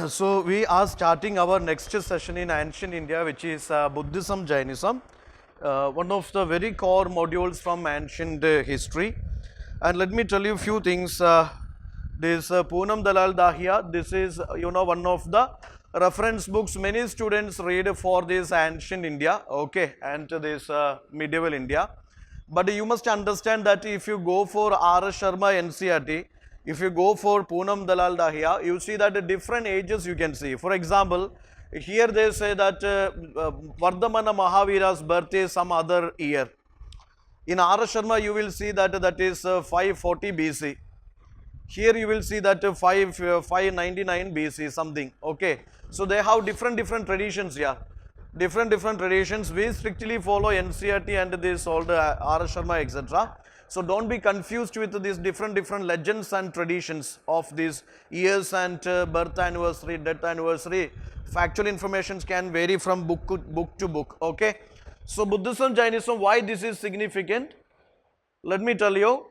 So we are starting our next session in ancient India, which is Buddhism, Jainism, one of the very core modules from ancient history. And let me tell you a few things. This Poonam Dalal Dahiya, this is one of the reference books many students read for this ancient India, okay, and this medieval India. But you must understand that if you go for R. Sharma NCERT, if you go for Poonam Dalal Dahiya, you see that different ages you can see. For example, here they say that Vardhamana Mahavira's birthday is some other year. In R. Sharma, you will see that that is 540 BC. Here you will see that 599 BC something. Okay. So they have different traditions here. Different traditions. We strictly follow NCERT and this all the R. Sharma etc. So don't be confused with these different legends and traditions of these years and birth anniversary, death anniversary. Factual informations can vary from book to book. Okay. So Buddhism, Jainism, why this is significant? Let me tell you.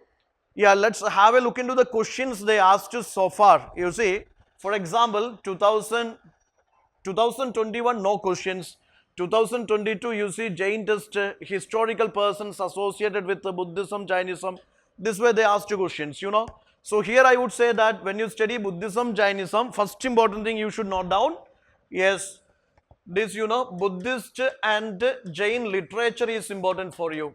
Yeah, let's have a look into the questions they asked so far. You see, for example, 2021 no questions. 2022 you see Jain test, historical persons associated with the Buddhism, Jainism. This way they asked questions, So here I would say that when you study Buddhism, Jainism, first important thing you should note down. Yes, this Buddhist and Jain literature is important for you.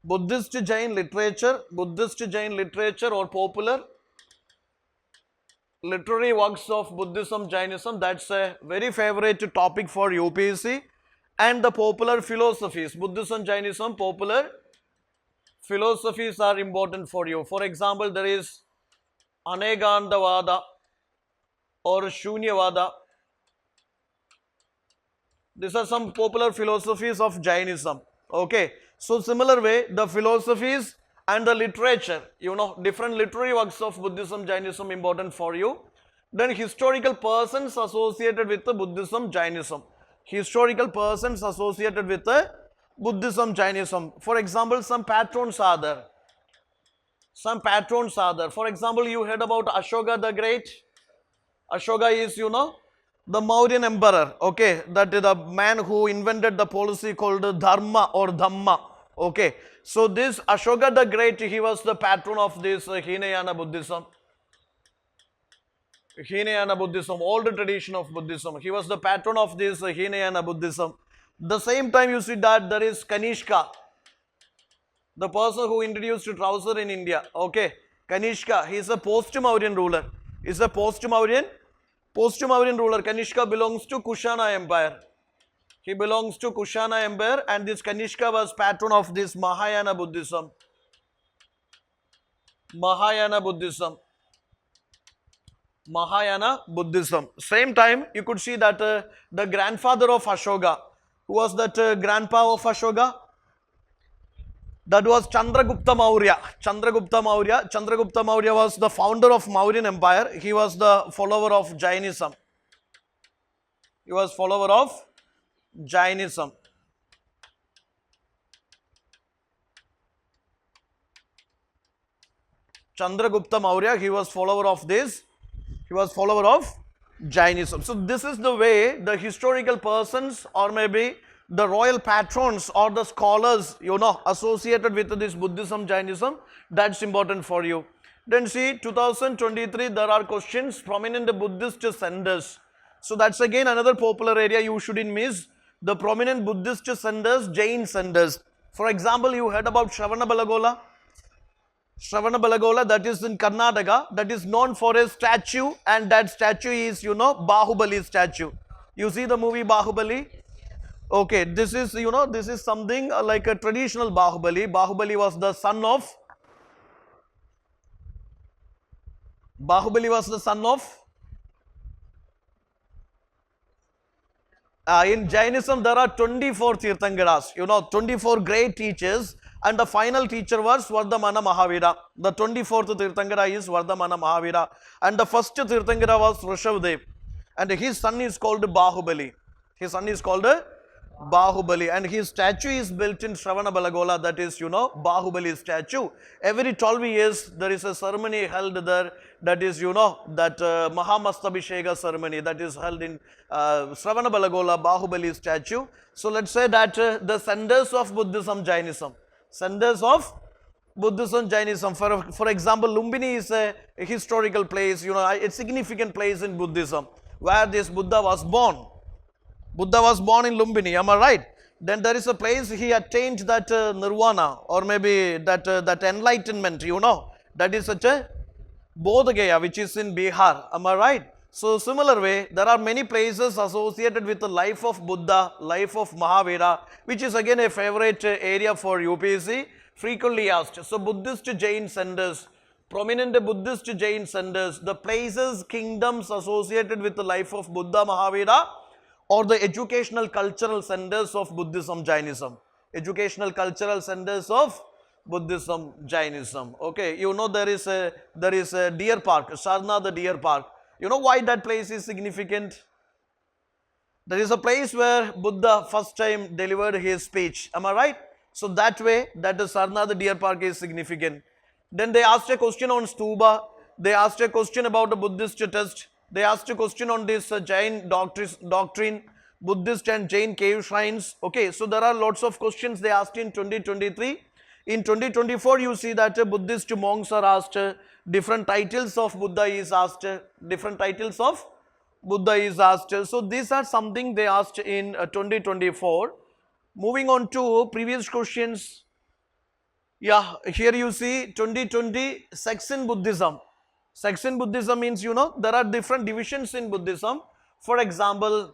Buddhist Jain literature or popular literary works of Buddhism, Jainism, that's a very favorite topic for UPSC. And the popular philosophies, Buddhism, Jainism, popular philosophies are important for you. For example, there is Anegandavada or Shunyavada. These are some popular philosophies of Jainism. Okay. So similar way, the philosophies and the literature, different literary works of Buddhism, Jainism important for you. Then historical persons associated with the Buddhism, Jainism. Historical persons associated with the Buddhism, Jainism. For example, some patrons are there. For example, you heard about Ashoka the Great. Ashoka is, the Mauryan emperor, okay, that is the man who invented the policy called Dharma or Dhamma, okay. So this Ashoka the Great, he was the patron of this Hinayana Buddhism. Old tradition of Buddhism. He was the patron of this Hinayana Buddhism. The same time you see that there is Kanishka, the person who introduced trouser in India, okay. Kanishka, he is a post-Mauryan ruler. Post-Mauryan ruler. Kanishka belongs to Kushana Empire. He belongs to Kushana Empire, and this Kanishka was patron of this Mahayana Buddhism. Same time, you could see that the grandfather of Ashoka, who was that grandpa of Ashoka? That was Chandragupta Maurya. Chandragupta Maurya was the founder of Mauryan Empire. He was the follower of Jainism. Chandragupta Maurya, he was follower of Jainism. So this is the way the historical persons or maybe the royal patrons or the scholars, associated with this Buddhism, Jainism, that's important for you. Then see, 2023, there are questions, prominent Buddhist centers. So that's again another popular area you shouldn't miss. The prominent Buddhist centers, Jain centers. For example, you heard about Shravanabelagola. That is in Karnataka, that is known for a statue, and that statue is, Bahubali statue. You see the movie Bahubali? Okay, this is something like a traditional Bahubali. Bahubali was the son of in Jainism there are 24 Tirthankaras, 24 great teachers, and the final teacher was Vardhamana Mahavira. The 24th Tirthankara is Vardhamana Mahavira, and the first Tirthankara was Rishabhdev, and his son is called Bahubali. Bahubali, and his statue is built in Shravanabalagola, that is, Bahubali statue. Every 12 years there is a ceremony held there, that is, that Mahamastabhishega ceremony that is held in Shravanabalagola, Bahubali statue. So let's say that the centers of Buddhism, Jainism, centers of Buddhism, Jainism. For example, Lumbini is a historical place, a significant place in Buddhism where this Buddha was born. Buddha was born in Lumbini, am I right? Then there is a place he attained that nirvana, or maybe that enlightenment, that is such a Bodh Gaya, which is in Bihar, am I right? So similar way, there are many places associated with the life of Buddha, life of Mahavira, which is again a favorite area for UPSC, frequently asked. So Buddhist Jain centers, prominent Buddhist Jain centers, the places, kingdoms associated with the life of Buddha, Mahavira, or the educational cultural centers of Buddhism, Jainism. Educational cultural centers of Buddhism, Jainism. Okay, there is a deer park, Sarna the deer park. You know why that place is significant? There is a place where Buddha first time delivered his speech. Am I right? So that way, that the Sarna the deer park is significant. Then they asked a question on stupa. They asked a question about the Buddhist test. They asked a question on this Jain doctrine, Buddhist and Jain cave shrines. Okay, so there are lots of questions they asked in 2023. In 2024, you see that Buddhist monks are asked, different titles of Buddha is asked, different titles of Buddha is asked. So these are something they asked in 2024. Moving on to previous questions. Yeah, here you see 2020 sex in Buddhism. Sex in Buddhism means, there are different divisions in Buddhism. For example,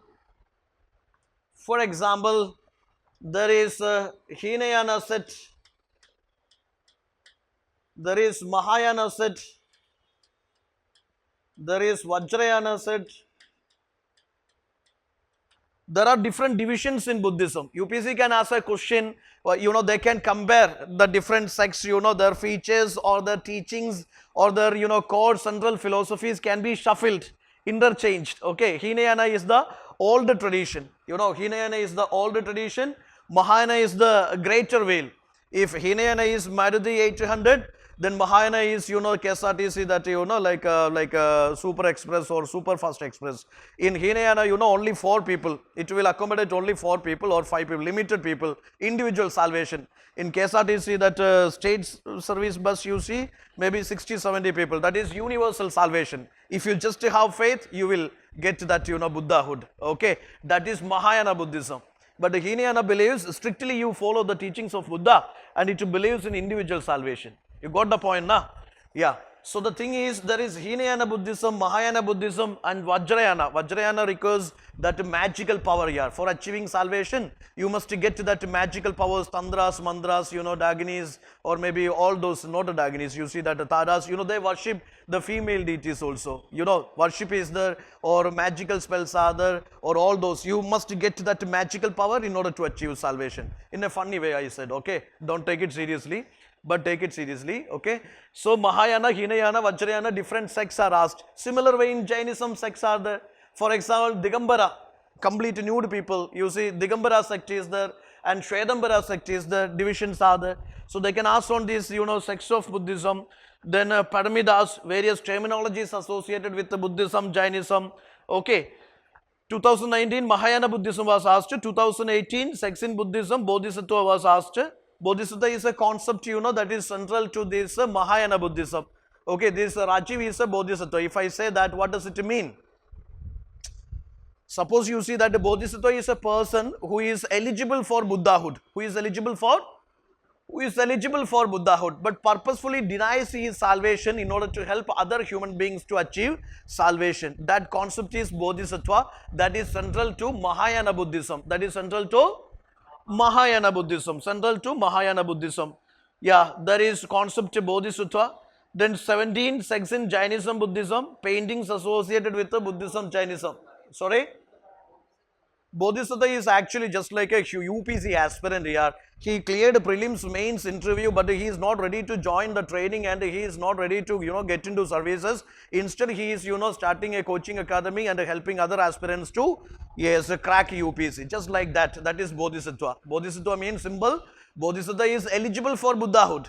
there is Hinayana set, there is Mahayana set, there is Vajrayana set. There are different divisions in Buddhism. UPSC can ask a question, they can compare the different sects, their features or their teachings or their, core central philosophies can be shuffled, interchanged. Okay, Hinayana is the old tradition. Hinayana is the old tradition. Mahayana is the greater veil. If Hinayana is Maruti 800, then Mahayana is, KSRTC, that, like Super Express or Super Fast Express. In Hinayana, only 4 people. It will accommodate only 4 people or 5 people, limited people, individual salvation. In KSRTC, that state service bus, you see, maybe 60, 70 people. That is universal salvation. If you just have faith, you will get that, Buddhahood. Okay, that is Mahayana Buddhism. But the Hinayana believes strictly you follow the teachings of Buddha, and it believes in individual salvation. You got the point, na? Yeah. So the thing is, there is Hinayana Buddhism, Mahayana Buddhism, and Vajrayana. Vajrayana requires that magical power here. For achieving salvation, you must get to that magical powers, Tandras, Mandras, Daginis, or maybe all those, not the Daginis, you see that the Taras, they worship the female deities also. Worship is there, or magical spells are there, or all those. You must get to that magical power in order to achieve salvation. In a funny way, I said, okay? Don't take it seriously, but take it seriously, okay? So Mahayana, Hinayana, Vajrayana, different sects are asked. Similar way in Jainism, sects are there. For example, Digambara, complete nude people. You see, Digambara sect is there, and Shvedambara sect is there. Divisions are there. So they can ask on these, sects of Buddhism. Then Paramidas, various terminologies associated with the Buddhism, Jainism. Okay. 2019, Mahayana Buddhism was asked. 2018, sects in Buddhism, Bodhisattva was asked. Bodhisattva is a concept, that is central to this Mahayana Buddhism. Okay, this Rajiv is a Bodhisattva. If I say that, what does it mean? Suppose you see that the Bodhisattva is a person who is eligible for Buddhahood. Who is eligible for Buddhahood, but purposefully denies his salvation in order to help other human beings to achieve salvation. That concept is Bodhisattva. That is central to Mahayana Buddhism. That is central to Mahayana Buddhism. Central to Mahayana Buddhism. Yeah, there is concept Bodhisattva. Then 17 sects in Jainism, Buddhism, paintings associated with the Buddhism, Jainism. Sorry? Bodhisattva is actually just like a UPSC aspirant here. He cleared prelims, mains, interview, but he is not ready to join the training and he is not ready to, get into services. Instead, he is, starting a coaching academy and helping other aspirants to, yes, crack UPSC. Just like that. That is Bodhisattva. Bodhisattva means symbol. Bodhisattva is eligible for Buddhahood,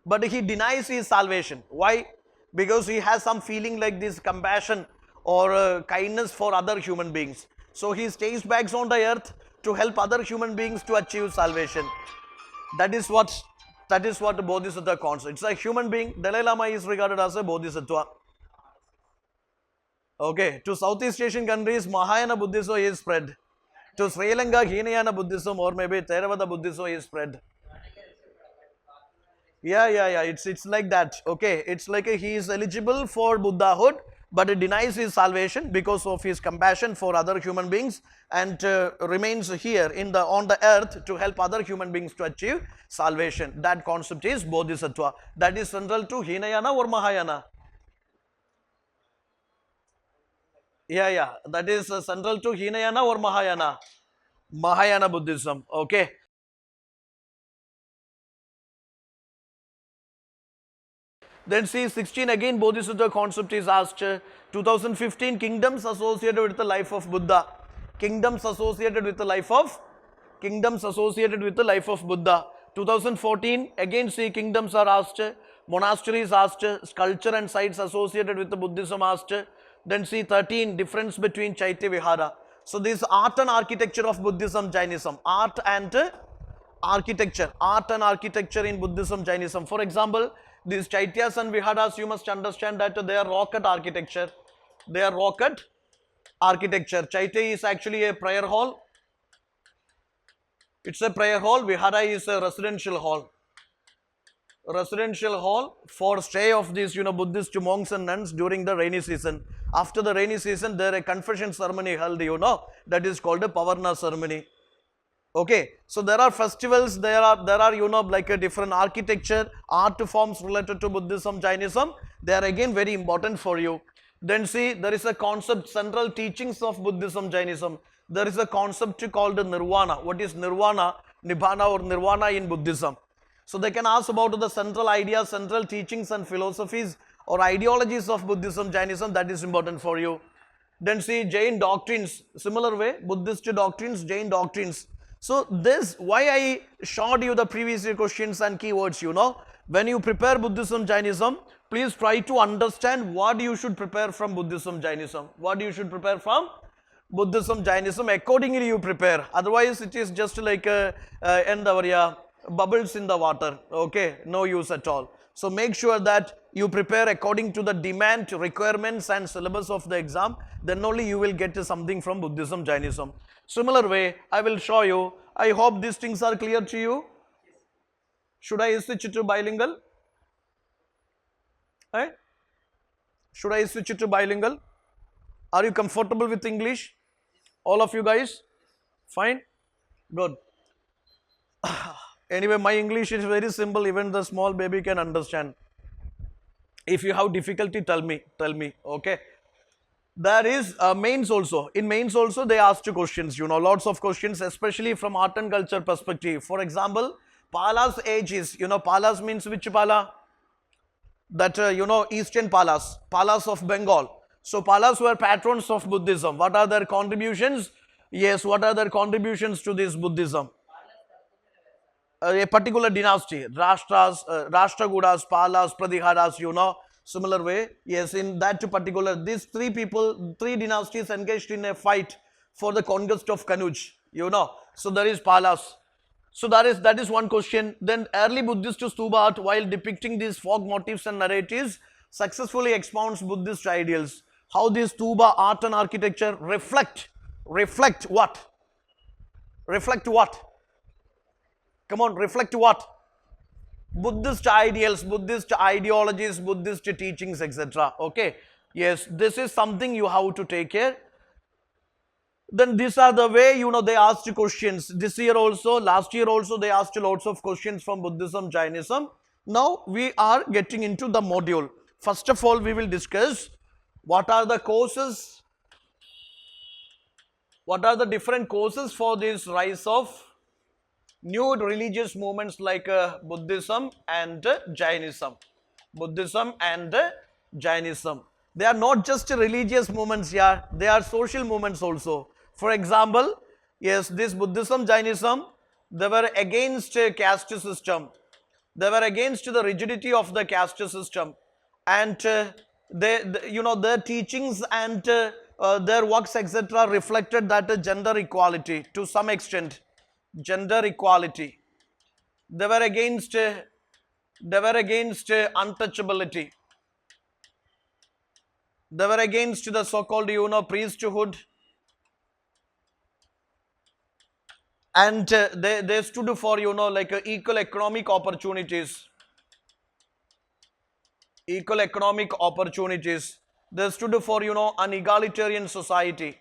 but he denies his salvation. Why? Because he has some feeling like this compassion or kindness for other human beings. So he stays back on the earth to help other human beings to achieve salvation. That is what Bodhisattva concept. It's a human being. Dalai Lama is regarded as a Bodhisattva. Okay, to Southeast Asian countries, Mahayana Buddhism is spread. To Sri Lanka, Hinayana Buddhism or maybe Theravada Buddhism is spread. Yeah. It's like that. Okay, it's like he is eligible for Buddhahood, but he denies his salvation because of his compassion for other human beings and remains here on the earth to help other human beings to achieve salvation. That concept is Bodhisattva. That is central to Hinayana or Mahayana. Yeah. That is central to Hinayana or Mahayana. Mahayana Buddhism. Okay. Then see 16 again Bodhisattva concept is asked. 2015 kingdoms associated with the life of Buddha. Kingdoms associated with the life of Buddha. 2014 again see kingdoms are asked. Monasteries asked. Sculpture and sites associated with the Buddhism asked. Then see 13 difference between Chaitya Vihara. So this art and architecture of Buddhism, Jainism. Art and architecture in Buddhism, Jainism. For example, these Chaityas and Viharas, you must understand that they are rock-cut architecture. Chaitya is actually a prayer hall. It's a prayer hall. Vihara is a residential hall. For stay of these, Buddhist monks and nuns during the rainy season. After the rainy season, there is a confession ceremony held, that is called a Pavarna ceremony. Okay, so there are festivals, there are like a different architecture, art forms related to Buddhism, Jainism. They are again very important for you. Then see, there is a concept, central teachings of Buddhism, Jainism. There is a concept called Nirvana. What is Nirvana? Nibbana or Nirvana in Buddhism. So they can ask about the central ideas, central teachings and philosophies or ideologies of Buddhism, Jainism. That is important for you. Then see Jain doctrines, similar way, Buddhist doctrines, Jain doctrines. So this, why I showed you the previous year questions and keywords, when you prepare Buddhism, Jainism, please try to understand what you should prepare from Buddhism, Jainism. Accordingly you prepare. Otherwise it is just like bubbles in the water. Okay, no use at all. So make sure that you prepare according to the demand, requirements and syllabus of the exam. Then only you will get something from Buddhism, Jainism. Similar way, I will show you. I hope these things are clear to you. Should I switch to bilingual? Should I switch to bilingual? Are you comfortable with English? All of you guys? Fine? Good. Anyway, my English is very simple. Even the small baby can understand. If you have difficulty, tell me. Okay. There is mains also. In mains also they asked questions, lots of questions, especially from art and culture perspective. For example, Pala's age is, Palas means which Pala? That, Eastern Palas of Bengal. So Palas were patrons of Buddhism. What are their contributions? Yes, what are their contributions to this Buddhism? A particular dynasty, Rashtrakutas, Palas, Pratiharas, similar way, yes, in that particular, these three dynasties engaged in a fight for the conquest of Kanuj, so there is Palas. So that is one question. Then early Buddhist stupa art, while depicting these folk motifs and narratives, successfully expounds Buddhist ideals. How these stupa art and architecture reflect what? Come on, reflect what? Buddhist ideals, Buddhist ideologies, Buddhist teachings, etc. Okay. Yes, this is something you have to take care. Then these are the way, they asked questions. This year also, last year also, they asked lots of questions from Buddhism, Jainism. Now we are getting into the module. First of all, we will discuss what are the courses. What are the different causes for this rise of new religious movements like Buddhism and Jainism? Buddhism and Jainism. They are not just religious movements, yeah, they are social movements also. For example, yes, this Buddhism, Jainism, they were against caste system. They were against the rigidity of the caste system, and their teachings and their works etc. reflected that gender equality to some extent, gender equality. They were against untouchability. They were against the so-called priesthood, and they stood for like equal economic opportunities. Equal economic opportunities. They stood for an egalitarian society.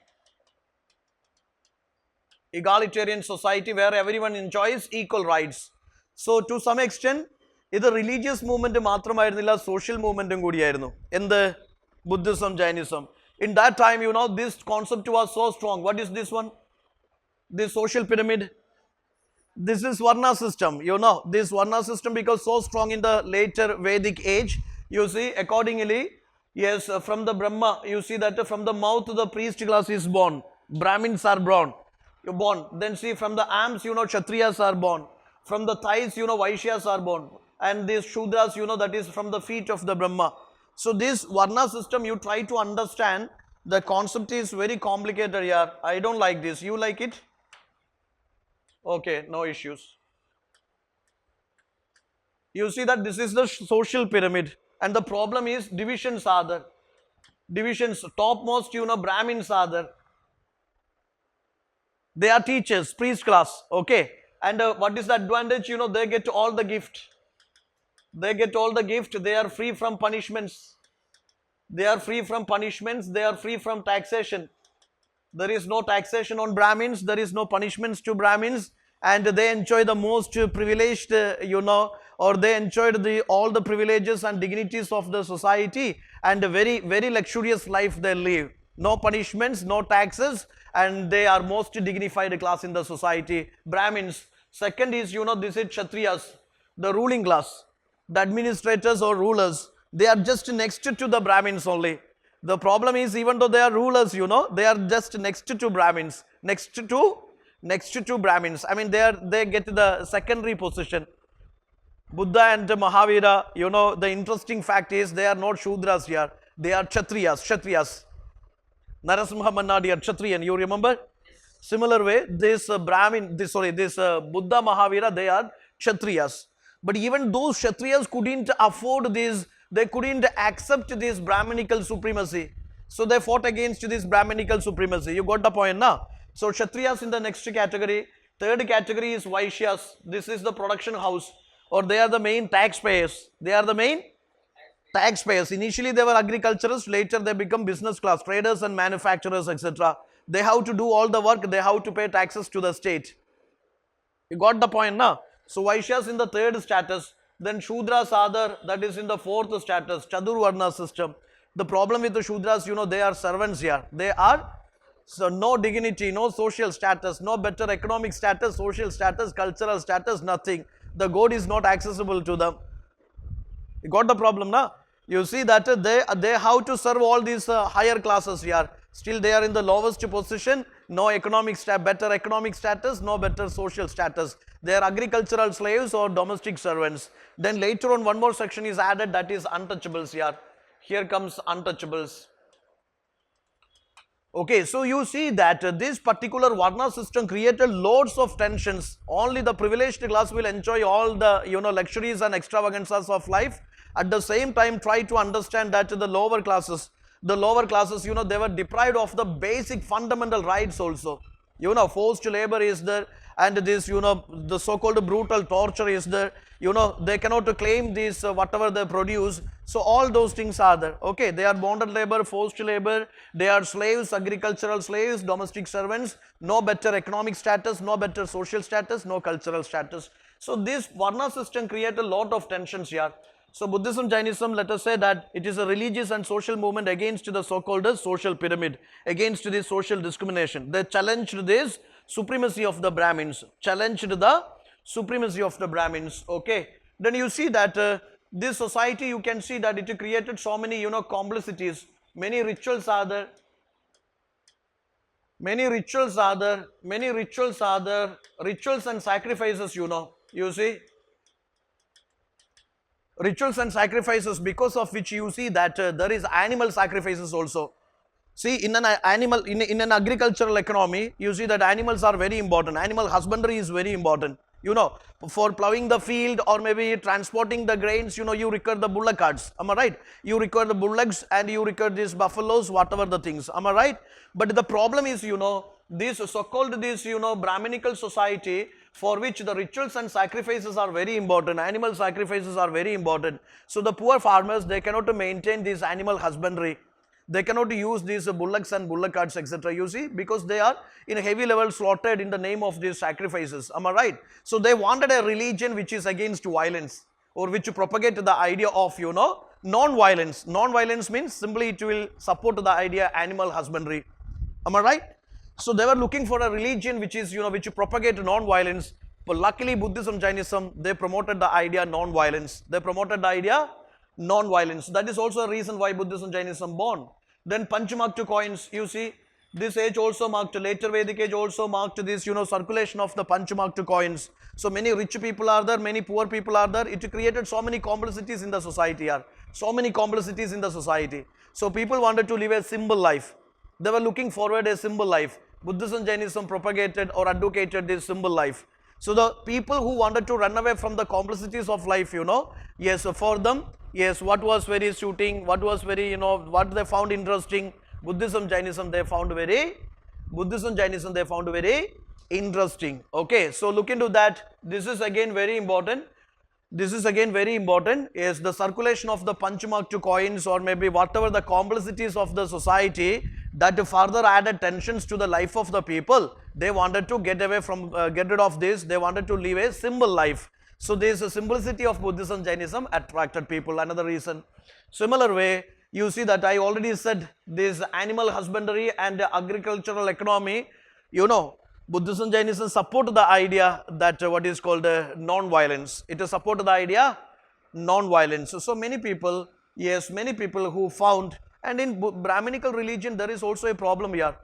Egalitarian society where everyone enjoys equal rights. So to some extent, ഇത് religious movement മാത്രമായിരുന്നില്ല, social മൂവ്മെന്റും കൂടിയായിരുന്നു. എന്ത്? Buddhism, Jainism. In that time, this concept was so strong. What is this one? This social pyramid. This is Varna system. This Varna system becomes so strong in the later Vedic age. You see, accordingly, yes, from the Brahma, you see that from the mouth the priest class is born. Brahmins are born. You're born. Then see from the arms, Kshatriyas are born. From the thighs, Vaishyas are born. And these Shudras, that is from the feet of the Brahma. So this Varna system, you try to understand, the concept is very complicated here. I don't like this. You like it? Okay, no issues. You see that this is the social pyramid, and the problem is divisions are there. Divisions, topmost, Brahmins are there. They are teachers, priest class, okay. And what is the advantage? They get all the gift. They get all the gift. They are free from punishments. They are free from punishments. They are free from taxation. There is no taxation on Brahmins. There is no punishments to Brahmins. And they enjoy the most privileged, or they enjoyed all the privileges and dignities of the society, and a very, very luxurious life they live. No punishments, no taxes, and they are most dignified class in the society. Brahmins. Second is, this is Kshatriyas, the ruling class, the administrators or rulers. They are just next to the Brahmins only. The problem is, even though they are rulers, they are just next to Brahmins, next to Brahmins. I mean, they get the secondary position. Buddha and Mahavira, the interesting fact is they are not Shudras here. They are Kshatriyas. Narasimha Mannadi are Kshatriyan, you remember? Similar way, this Buddha Mahavira, they are Kshatriyas. But even those Kshatriyas couldn't afford this, they couldn't accept this Brahminical supremacy. So they fought against this Brahminical supremacy. You got the point now? So Kshatriyas in the next category. Third category is Vaishyas. This is the production house, or they are the main taxpayers. They are the main taxpayers. Initially they were agriculturists, later they become business class, traders and manufacturers, etc. They have to do all the work, they have to pay taxes to the state. You got the point now? So Vaishyas in the third status, then Shudras are there, that is in the fourth status, Chadurvarna system. The problem with the Shudras, they are servants here. They are, so no dignity, no social status, no better economic status, social status, cultural status, nothing. The God is not accessible to them. You got the problem now? You see that they have to serve all these higher classes here. Still they are in the lowest position, no better economic status, no better social status. They are agricultural slaves or domestic servants. Then later on one more section is added, that is untouchables here. Here comes untouchables. Okay, so you see that this particular Varna system created loads of tensions. Only the privileged class will enjoy all the luxuries and extravagances of life. At the same time, try to understand that the lower classes, they were deprived of the basic fundamental rights also. Forced labor is there, and this, the so-called brutal torture is there. They cannot claim this whatever they produce. So all those things are there. Okay, they are bonded labor, forced labor, they are slaves, agricultural slaves, domestic servants, no better economic status, no better social status, no cultural status. So this Varna system created a lot of tensions here. So Buddhism, Jainism, let us say that it is a religious and social movement against the so-called social pyramid, against the social discrimination. They challenged this supremacy of the Brahmins, challenged the supremacy of the Brahmins, okay. Then you see that this society, you can see that it created so many, complicities. Many rituals are there. Many rituals are there. Many rituals are there. Rituals and sacrifices, you see. Rituals and sacrifices, because of which you see that there is animal sacrifices also. See, in an in an agricultural economy, you see that animals are very important. Animal husbandry is very important. For plowing the field or maybe transporting the grains, you require the bullock carts. Am I right? You require the bullocks and you require these buffaloes, whatever the things. Am I right? But the problem is, this so-called Brahminical society, for which the rituals and sacrifices are very important, animal sacrifices are very important. So the poor farmers, they cannot maintain this animal husbandry. They cannot use these bullocks and bullock carts, etc. You see, because they are in a heavy level slaughtered in the name of these sacrifices. Am I right? So they wanted a religion which is against violence, or which propagate the idea of, non-violence. Non-violence means simply it will support the idea animal husbandry. Am I right? So they were looking for a religion which is, which propagate non-violence. But luckily Buddhism, Jainism, they promoted the idea non-violence. They promoted the idea non-violence. That is also a reason why Buddhism, Jainism born. Then Panchamaktu coins, you see, this age also marked, later Vedic age also marked this, circulation of the Panchamaktu coins. So many rich people are there, many poor people are there. It created so many complicities in the society. So many complicities in the society. So people wanted to live a simple life. They were looking forward a simple life. Buddhism, Jainism propagated or advocated this simple life. So the people who wanted to run away from the complicities of life, yes, for them, yes, what was very suiting, what was very, what they found interesting, Buddhism, Jainism, they found very interesting. Okay, so look into that. This is again very important. Is the circulation of the Panchamaktu coins, or maybe whatever the complicities of the society that further added tensions to the life of the people. They wanted to get rid of this. They wanted to live a simple life. So there is a simplicity of Buddhism, Jainism attracted people. Another reason. Similar way, you see that I already said this animal husbandry and agricultural economy, Buddhism, Jainism support the idea that what is called non-violence. It is support the idea non-violence. So many people, yes, many people who found, and in Brahminical religion there is also a problem here.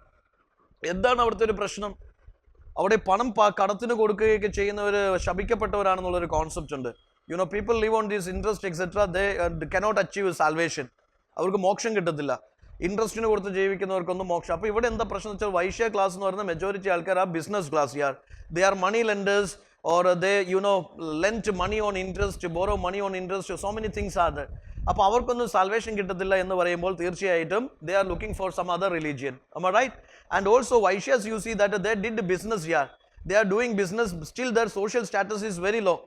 എന്താണ് അവിടുത്തെ ഒരു പ്രശ്നം? അവിടെ പണം കടത്തിന് കൊടുക്കുകയൊക്കെ ചെയ്യുന്നവർ ശപിക്കപ്പെട്ടവരാണെന്നുള്ളൊരു concept ഉണ്ട്. People live on this interest, etc. They cannot achieve salvation. അവർക്ക് മോക്ഷം കിട്ടത്തില്ല. ഇൻട്രസ്റ്റിന് കൊടുത്ത് ജീവിക്കുന്നവർക്കൊന്നും മോക്ഷം. അപ്പോൾ ഇവിടെ എന്താ പ്രശ്നം വെച്ചാൽ വൈശ്യ ക്ലാസ് എന്ന് പറയുന്ന മെജോറിറ്റി ആൾക്കാർ ആ business class Yar. They are money lenders, or they lent money on interest, borrow money on interest. So many things are there. അപ്പോൾ അവർക്കൊന്നും സാൽവേഷൻ കിട്ടത്തില്ല എന്ന് പറയുമ്പോൾ തീർച്ചയായിട്ടും they are looking for some other religion. Am I right? And also Vaishyas, you see that they did business here. They are doing business, still their social status is very low.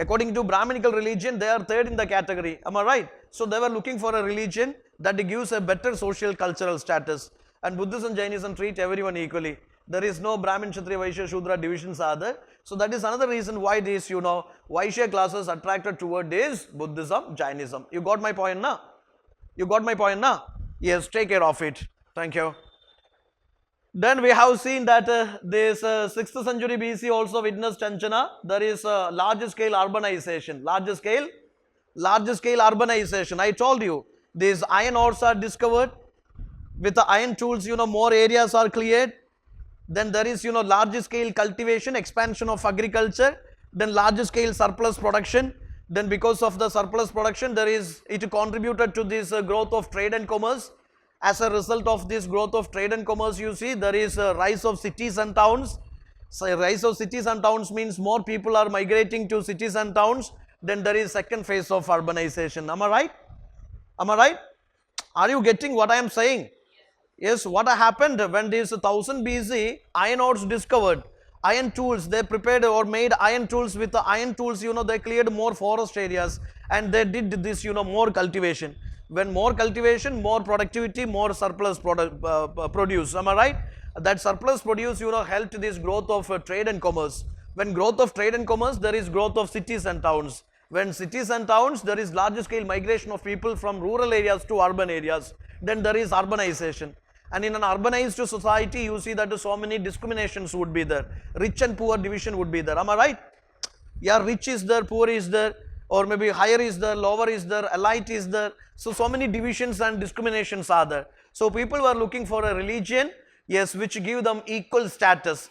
According to Brahminical religion, they are third in the category. Am I right? So they were looking for a religion that gives a better social cultural status. And Buddhism, Jainism treat everyone equally. There is no Brahmin, Kshatriya, Vaishya, Shudra divisions are there. So that is another reason why these, Vaishya classes attracted toward this Buddhism, Jainism. You got my point now? You got my point now? Yes, take care of it. Thank you. Then we have seen that this 6th century BC also witnessed Chanchana. There is large scale urbanization. Large scale urbanization. I told you, these iron ores are discovered. With the iron tools, more areas are cleared. Then there is, large scale cultivation, expansion of agriculture. Then large scale surplus production. Then because of the surplus production, it contributed to this growth of trade and commerce. As a result of this growth of trade and commerce, you see there is a rise of cities and towns. So rise of cities and towns means more people are migrating to cities and towns. Then there is second phase of urbanization. Am I right? Am I right? Are you getting what I am saying? Yes, what happened when this 1000 BC iron ores discovered, iron tools, they prepared or made iron tools. With the iron tools, they cleared more forest areas and they did this, more cultivation. When more cultivation, more productivity, more surplus produce. Am I right? That surplus produce, helped this growth of trade and commerce. When growth of trade and commerce, there is growth of cities and towns. When cities and towns, there is large scale migration of people from rural areas to urban areas. Then there is urbanization. And in an urbanized society, you see that so many discriminations would be there. Rich and poor division would be there. Am I right? Yeah, rich is there, poor is there, or maybe higher is there, lower is there, elite is there. So many divisions and discriminations are there. So people were looking for a religion, yes, which give them equal status,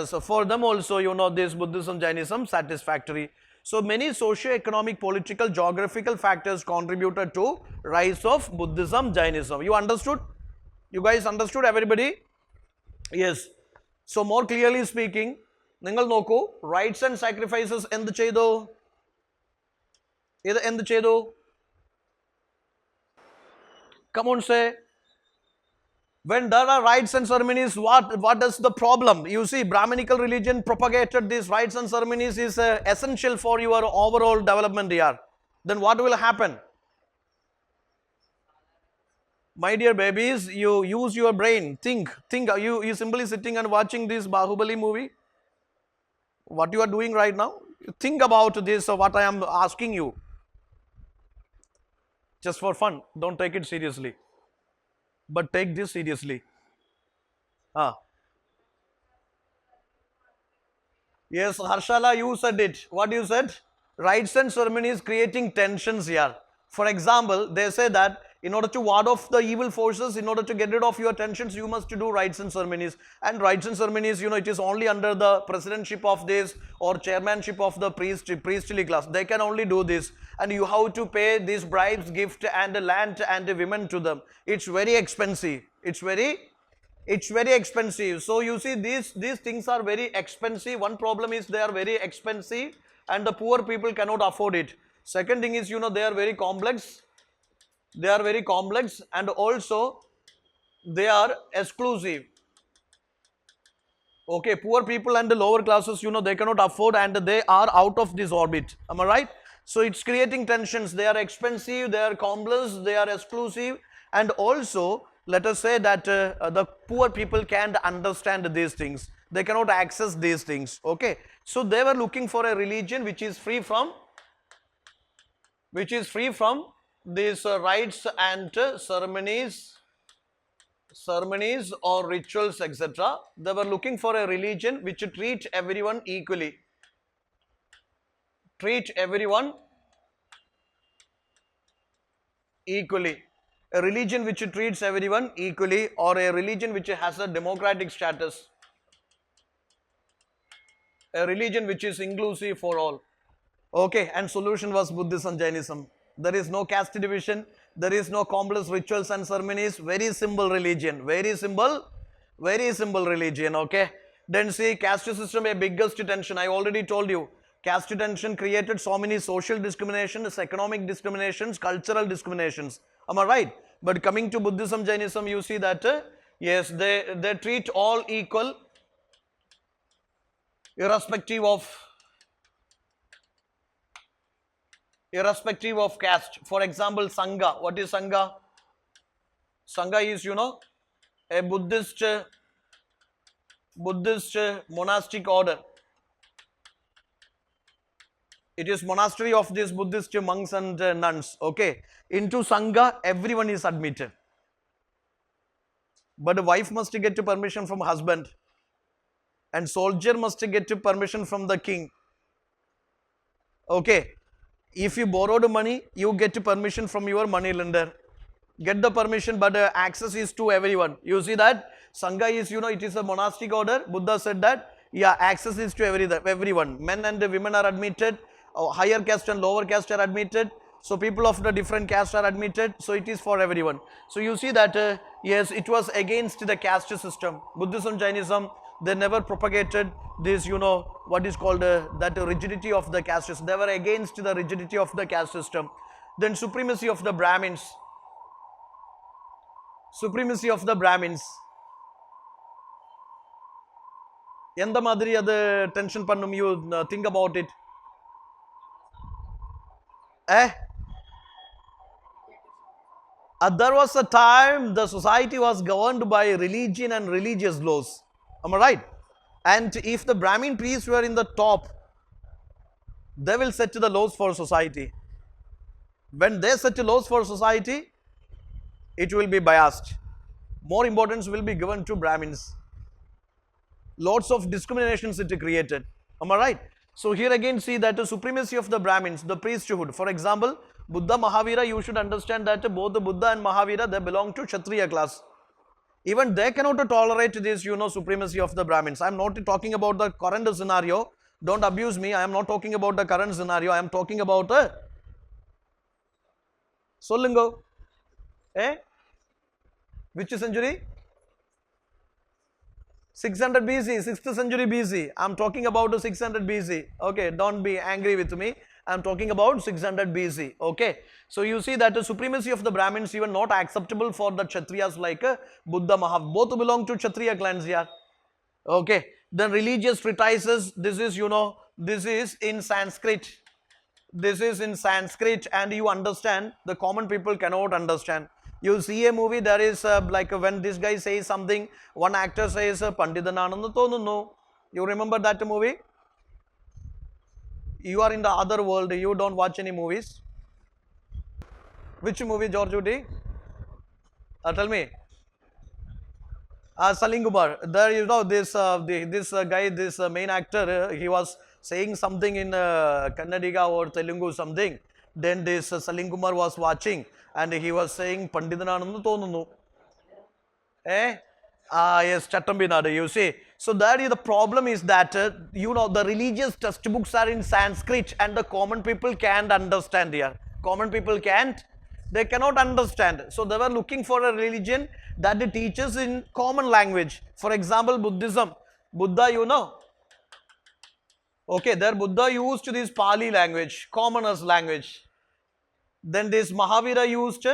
So for them also, you know, this Buddhism, Jainism satisfactory. So many socio-economic, political, geographical factors contributed to rise of Buddhism, Jainism. You understood? You guys understood, everybody? Yes. So more clearly speaking, നിങ്ങൾ നോക്കൂ, rights and sacrifices എന്ത് ചെയ്തു? ഇത് എന്ത് ചെയ്തു? Come on, say. When there are rites and ceremonies, what is the problem? You see, Brahminical religion propagated these rites and ceremonies is essential for your overall development here. Then what will happen? My dear babies, you use your brain. Think. You simply sitting and watching this Bahubali movie. What you are doing right now? Think about this, what I am asking you. Just for fun. Don't take it seriously. But take this seriously. Yes, Harshala, you said it. What you said? Rites and ceremonies creating tensions here. For example, they say that in order to ward off the evil forces, in order to get rid of your tensions, you must do rites and ceremonies. And rites and ceremonies, you know, it is only under the presidentship of this or chairmanship of the priestly class. They can only do this. And you have to pay these bribes, gift and land and women to them. It's very expensive. It's very expensive. So you see, these things are very expensive. One problem is they are very expensive and the poor people cannot afford it. Second thing is, you know, they are very complex. And also they are exclusive. Okay, poor people and the lower classes, you know, they cannot afford and they are out of this orbit. Am I right? So it's creating tensions. They are expensive, they are complex, they are exclusive, and also let us say that the poor people can't understand these things. They cannot access these things. Okay, so they were looking for a religion which is free from these rites and ceremonies or rituals, etc. They were looking for a religion which treat everyone equally. A religion which treats everyone equally, or a religion which has a democratic status. A religion which is inclusive for all. Okay, and solution was Buddhism, Jainism. There is no caste division, there is no complex rituals and ceremonies, very simple religion, very simple religion, okay. Then see, caste system, a biggest tension, I already told you. Caste tension created so many social discriminations, economic discriminations, cultural discriminations. Am I right? But coming to Buddhism, Jainism, you see that, yes, they treat all equal, irrespective of caste. For example, Sangha. What is Sangha? Sangha is, you know, a Buddhist monastic order. It is monastery of these Buddhist monks and nuns. Okay. Into Sangha, everyone is admitted. But a wife must get permission from husband. And soldier must get permission from the king. Okay. If you borrowed money, you get permission from your money lender. Get the permission, but access is to everyone. You see that? Sangha is, you know, it is a monastic order. Buddha said that, yeah, access is to everyone. Men and women are admitted. Higher caste and lower caste are admitted. So people of the different caste are admitted. So it is for everyone. So you see that, yes, it was against the caste system. Buddhism, Jainism, they never propagated this, you know, what is called that rigidity of the caste system. They were against the rigidity of the caste system. Then supremacy of the Brahmins. Yenda madri adu tension pannum, you think about it. There was a time the society was governed by religion and religious laws. Am I right? And if the Brahmin priests were in the top, They will set the laws for society. When they set laws for society, it will be biased. More importance will be given to Brahmins. Lots of discriminations it created. Am I right? So here again see that the supremacy of the Brahmins, the priesthood. For example, Buddha, Mahavira, you should understand that both the Buddha and Mahavira, they belong to Kshatriya class. Even they cannot tolerate this, supremacy of the Brahmins. I am not talking about the current scenario. Don't abuse me. I am not talking about the current scenario. I am talking about Solingo. Which century? 600 BC, 6th century BC. I am talking about 600 BC. Okay, don't be angry with me. I am talking about 600 BC. Okay. So you see that the supremacy of the Brahmins even not acceptable for the Kshatriyas like Buddha, Mahavira. Both belong to Kshatriya clans here. Okay. Then religious treatises, this is, this is in Sanskrit. This is in Sanskrit and you understand, the common people cannot understand. You see a movie, there is like when this guy says something, one actor says Panditanananda Tonunu. You remember that movie? You are in the other world, you don't watch any movies. Which movie, George Woody? Tell me. Salingumar. There this guy, this main actor, he was saying something in Kannadiga or Telugu something. Then this Salingumar was watching and he was saying Panditanananda Tonunu. Yes, Chattambinadu, you see. So there the problem is that, the religious textbooks are in Sanskrit and the common people can't understand here. Common people can't, they cannot understand. So they were looking for a religion that teaches in common language. For example, Buddhism. Buddha, okay, there Buddha used this Pali language, commoners language. Then this Mahavira used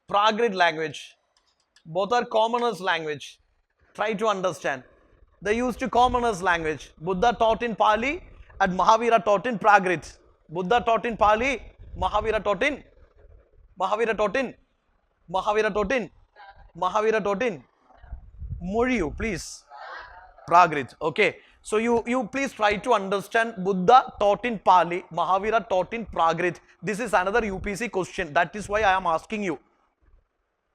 Prakrit language. Both are commoners language. Try to understand. They used commoners language. Buddha taught in Pali and Mahavira taught in Prakrit. Buddha taught in Pali, Mahavira taught in Muriyu, please. Prakrit. Okay. So you please try to understand. Buddha taught in Pali, Mahavira taught in Prakrit. This is another UPSC question. That is why I am asking you.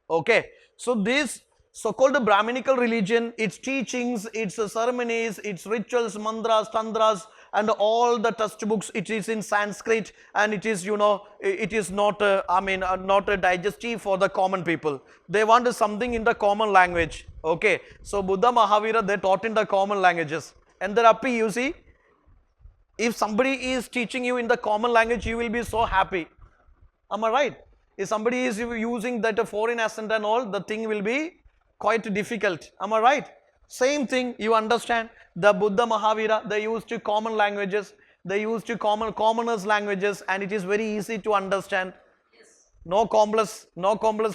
Okay. So this so-called Brahminical religion, its teachings, its ceremonies, its rituals, mantras, tantras, and all the textbooks, it is in Sanskrit and it is, it is not, not a digestive for the common people. They want something in the common language. Okay. So Buddha, Mahavira, they taught in the common languages. And thereafter, you see, if somebody is teaching you in the common language, you will be so happy. Am I right? If somebody is using that foreign accent and all, the thing will be quite difficult. Am I right? Same thing, you understand. The Buddha, Mahavira, they used common languages. They used commoners languages and it is very easy to understand. Yes. No complex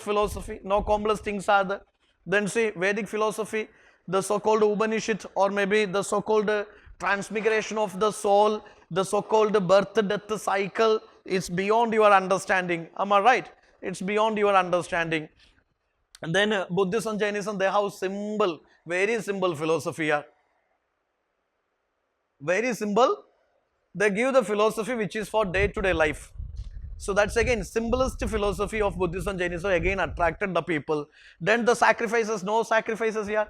philosophy, no complex things are there. Then see Vedic philosophy, the so-called Upanishad or maybe the so-called transmigration of the soul, the so-called birth-death cycle, it's beyond your understanding. Am I right? It's beyond your understanding. And then Buddhism, Jainism, they have simple, very simple philosophy here. Very simple. They give the philosophy which is for day-to-day life. So that's again simplest philosophy of Buddhism, Jainism again attracted the people. Then the sacrifices, no sacrifices here.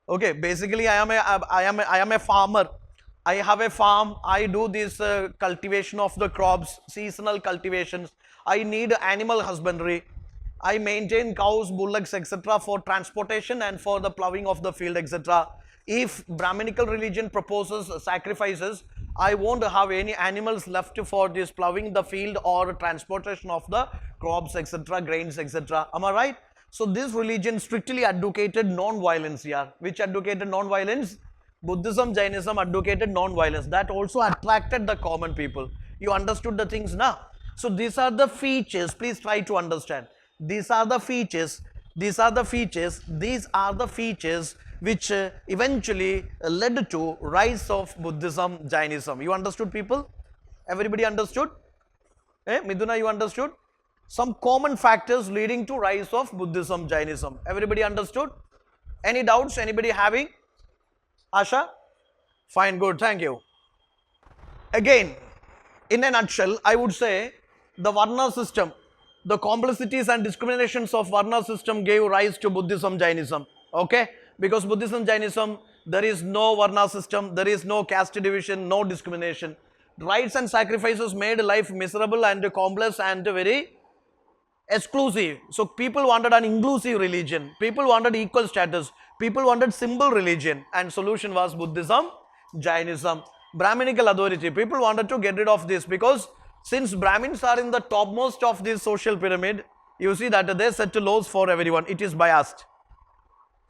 Okay, basically I am a farmer. I have a farm. I do this cultivation of the crops, seasonal cultivations. I need animal husbandry. I maintain cows, bullocks, etc. for transportation and for the ploughing of the field, etc. If Brahminical religion proposes sacrifices, I won't have any animals left for this ploughing the field or transportation of the crops, etc., grains, etc. Am I right? So this religion strictly advocated non-violence here. Which advocated non-violence? Buddhism, Jainism advocated non-violence. That also attracted the common people. You understood the things now? So these are the features. Please try to understand. These are the features. These are the features. These are the features which eventually led to rise of Buddhism, Jainism. You understood, people? Everybody understood? Miduna, you understood? Some common factors leading to rise of Buddhism, Jainism. Everybody understood? Any doubts? Anybody having? Asha? Fine, good, thank you. Again, in a nutshell, I would say the Varna system, the complexities and discriminations of Varna system gave rise to Buddhism, Jainism. Okay? Because Buddhism, Jainism, there is no Varna system, there is no caste division, no discrimination. Rites and sacrifices made life miserable and complex and very exclusive. So people wanted an inclusive religion. People wanted equal status. People wanted simple religion. And solution was Buddhism, Jainism, Brahminical authority. People wanted to get rid of this because since Brahmins are in the topmost of this social pyramid, you see that they set laws for everyone. It is biased.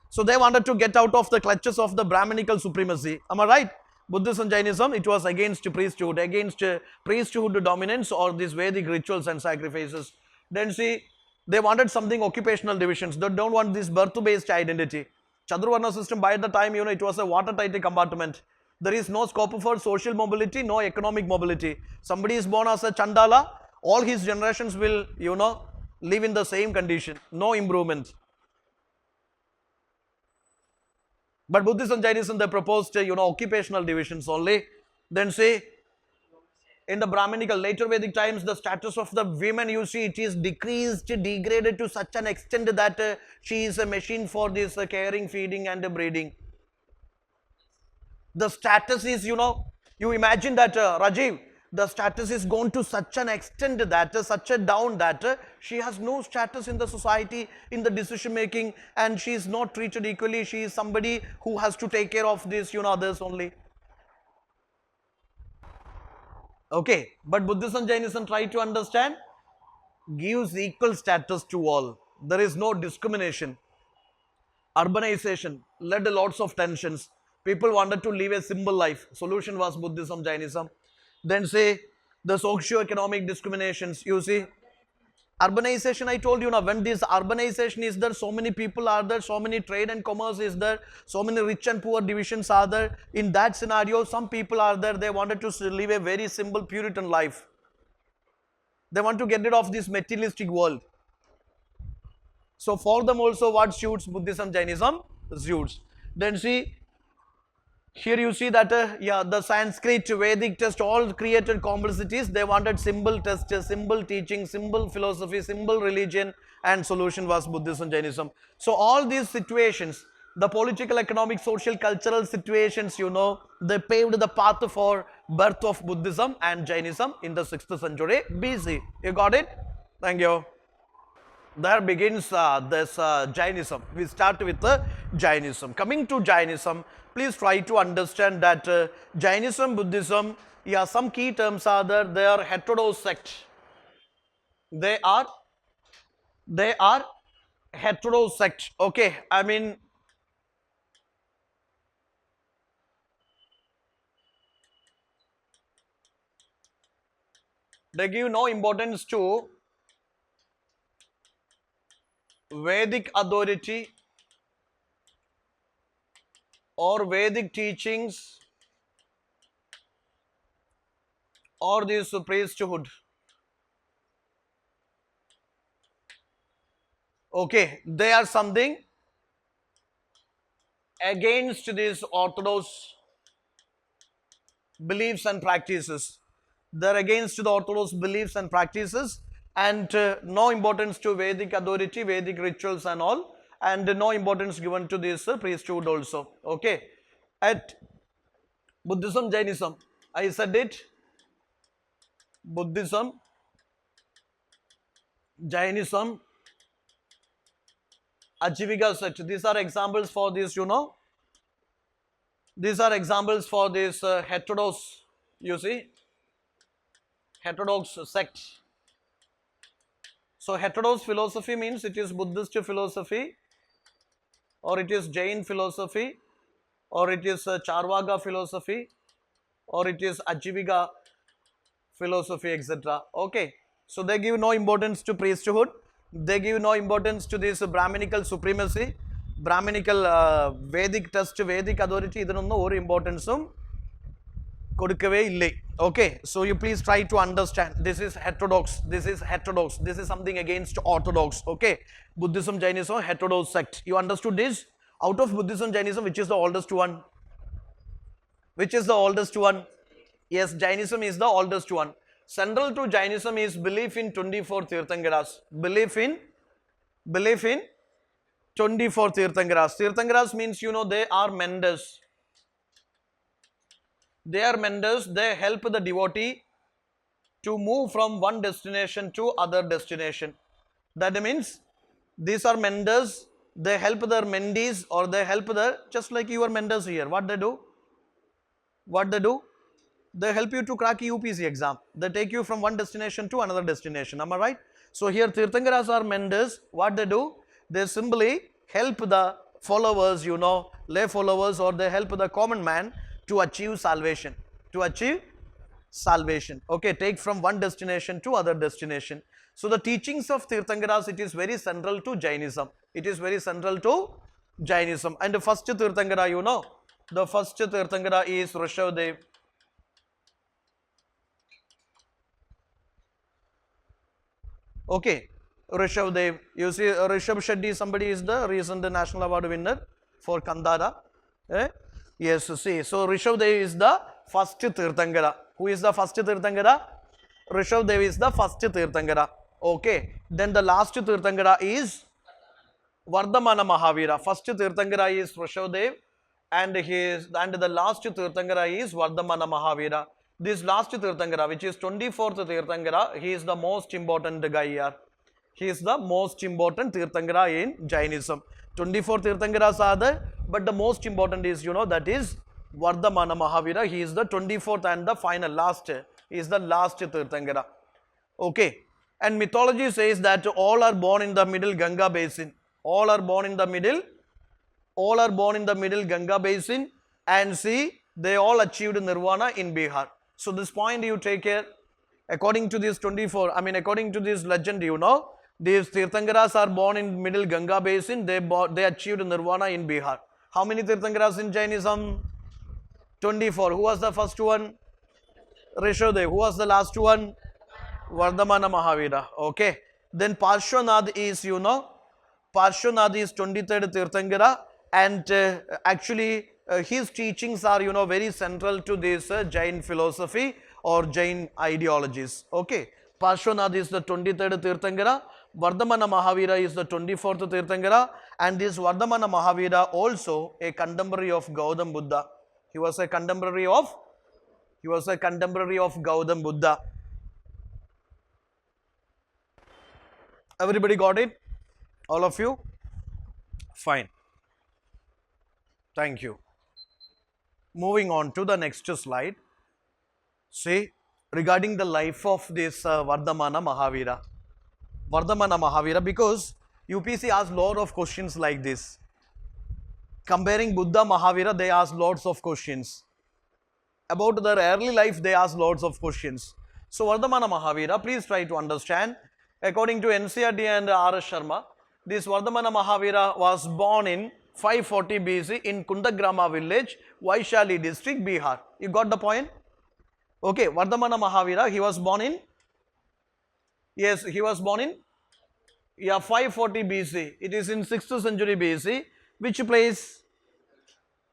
So they wanted to get out of the clutches of the Brahminical supremacy. Am I right? Buddhism, Jainism, it was against priesthood, against priesthood dominance or these Vedic rituals and sacrifices. Then see, they wanted something occupational divisions. They don't want this birth-based identity. Chaturvarna system, by the time, it was a watertight compartment. There is no scope for social mobility, no economic mobility. Somebody is born as a Chandala, all his generations will, live in the same condition. No improvement. But Buddhism, Jainism, they proposed, occupational divisions only. Then see, in the Brahminical, later Vedic times, the status of the women, you see, it is decreased, degraded to such an extent that she is a machine for this caring, feeding and breeding. The status is, you imagine that, Rajiv, the status is gone to such an extent that, such a down that she has no status in the society, in the decision making, and she is not treated equally. She is somebody who has to take care of this, others only. Okay, but Buddhism, Jainism try to understand, gives equal status to all. There is no discrimination. Urbanization led to lots of tensions. People wanted to live a simple life. Solution was Buddhism, Jainism. Then say the socio-economic discriminations, you see. Urbanization, I told you now, when this urbanization is there, so many people are there, so many trade and commerce is there, so many rich and poor divisions are there. In that scenario, some people are there, they wanted to live a very simple Puritan life. They want to get rid of this materialistic world. So for them also what suits Buddhism, Jainism suits. Then see, here you see that, the Sanskrit, Vedic test, all created complexities. They wanted simple test, simple teaching, simple philosophy, simple religion, and solution was Buddhism, Jainism. So all these situations, the political, economic, social, cultural situations, they paved the path for birth of Buddhism and Jainism in the 6th century BC. You got it? Thank you. There begins this Jainism. We start with Jainism. Coming to Jainism, please try to understand that Jainism, Buddhism, some key terms are there. They are heterodox sect. They are heterodox sect. Okay, I mean, they give no importance to Vedic authority or Vedic teachings or this priesthood. Okay, they are something against these orthodox beliefs and practices. They are against the orthodox beliefs and practices, and no importance to Vedic authority, Vedic rituals and all, and no importance given to this priesthood also. Okay, at Buddhism, Jainism, I said it, Buddhism, Jainism, Ajivika sect. These are examples for this, these are examples for this heterodox, you see, heterodox sect. So heterodox philosophy means it is Buddhist philosophy, or it is Jain philosophy, or it is Charvaka philosophy, or it is Ajivika philosophy, etc. Okay, so they give no importance to priesthood, they give no importance to this Brahminical supremacy, Brahminical Vedic test, Vedic authority, idinonnu oru importance kodukave ille. Okay, so you please try to understand, this is heterodox, this is heterodox, this is something against orthodox. Okay, Buddhism, Jainism, heterodox sect. You understood this? Out of Buddhism, Jainism, which is the oldest one? Which is the oldest one? Yes, Jainism is the oldest one. Central to Jainism is belief in 24 Tirthankaras. Belief in 24 Tirthankaras. Tirthankaras means, you know, they are menders. They are menders. They help the devotee to move from one destination to other destination. That means these are menders. They help their mendees, or they help their, just like your menders here. What they do? What they do? They help you to crack UPSC exam. They take you from one destination to another destination. Am I right? So here Tirthankaras are menders. What they do? They simply help the followers, you know, lay followers, or they help the common man to achieve salvation. To achieve salvation. Okay, take from one destination to other destination. So the teachings of Tirthankaras, it is very central to Jainism. It is very central to Jainism. And the first Tirthankara, you know, the first Tirthankara is Rishabdev. Okay, Rishabdev. You see, Rishabh Shetty, somebody is the recent national award winner for Kandara. Yes, see. So Rishabdev is the first Tirthankara. Who is the first Tirthankara? Rishabdev is the first Tirthankara. Okay. Then the last Tirthankara is Vardhamana Mahavira. First Tirthankara is Rishabdev, and the last Tirthankara is Vardhamana Mahavira. This last Tirthankara, which is 24th Tirthankara, he is the most important guy here. He is the most important Tirthankara in Jainism. 24 Tirthankaras are there, but the most important is, you know, that is Vardhamana Mahavira. He is the 24th and the final last. He is the last Tirthankara. Okay. And mythology says that all are born in the middle Ganga basin. All are born in the middle. All are born in the middle Ganga basin, and see, they all achieved Nirvana in Bihar. So this point you take care. According to this 24, according to this legend, you know, these Tirthankaras are born in middle Ganga basin. They achieved Nirvana in Bihar. How many Tirthankaras in Jainism? 24. Who was the first one? Rishabdev. Who was the last one? Vardhamana Mahavira. Okay. Then Parshvanath is, you know, Parshvanath is 23rd Tirthankara, and actually his teachings are, you know, very central to this Jain philosophy or Jain ideologies. Okay. Parshvanath is the 23rd Tirthankara. Vardhamana Mahavira is the 24th Tirthankara, and this Vardhamana Mahavira also a contemporary of Gautam Buddha. He was a contemporary of Gautam Buddha. Everybody got it? All of you? Fine. Thank you. Moving on to the next slide. See, regarding the life of this Vardhamana Mahavira. Vardhamana Mahavira, because UPSC asks lot of questions like this. Comparing Buddha Mahavira, they ask lots of questions. About their early life, they ask lots of questions. So Vardhamana Mahavira, please try to understand. According to NCRT and R.S. Sharma, this Vardhamana Mahavira was born in 540 BC in Kundagrama village, Vaishali district, Bihar. You got the point? Okay, Vardhamana Mahavira, he was born in, yes, he was born in 540 BC. It is in 6th century BC. Which place?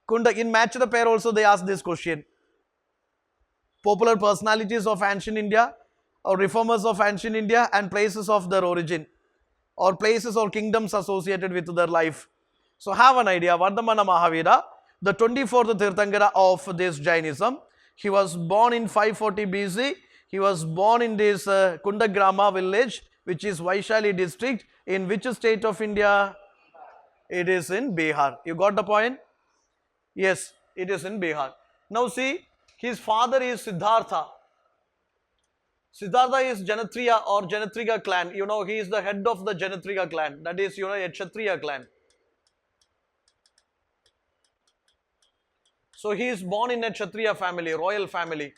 Kunda. In Match the Pair also they ask this question. Popular personalities of ancient India, or reformers of ancient India, and places of their origin, or places or kingdoms associated with their life. So have an idea. Vardhamana Mahavira, the 24th Tirthankara of this Jainism, he was born in 540 BC. He was born in this Kundagrama village, which is Vaishali district. In which state of India? It is in Bihar. You got the point? Yes, it is in Bihar. Now see, his father is Siddhartha. Siddhartha is Janatriya or Janatriga clan. You know, he is the head of the Janatriga clan. That is, you know, a Kshatriya clan. So he is born in a Kshatriya family, royal family.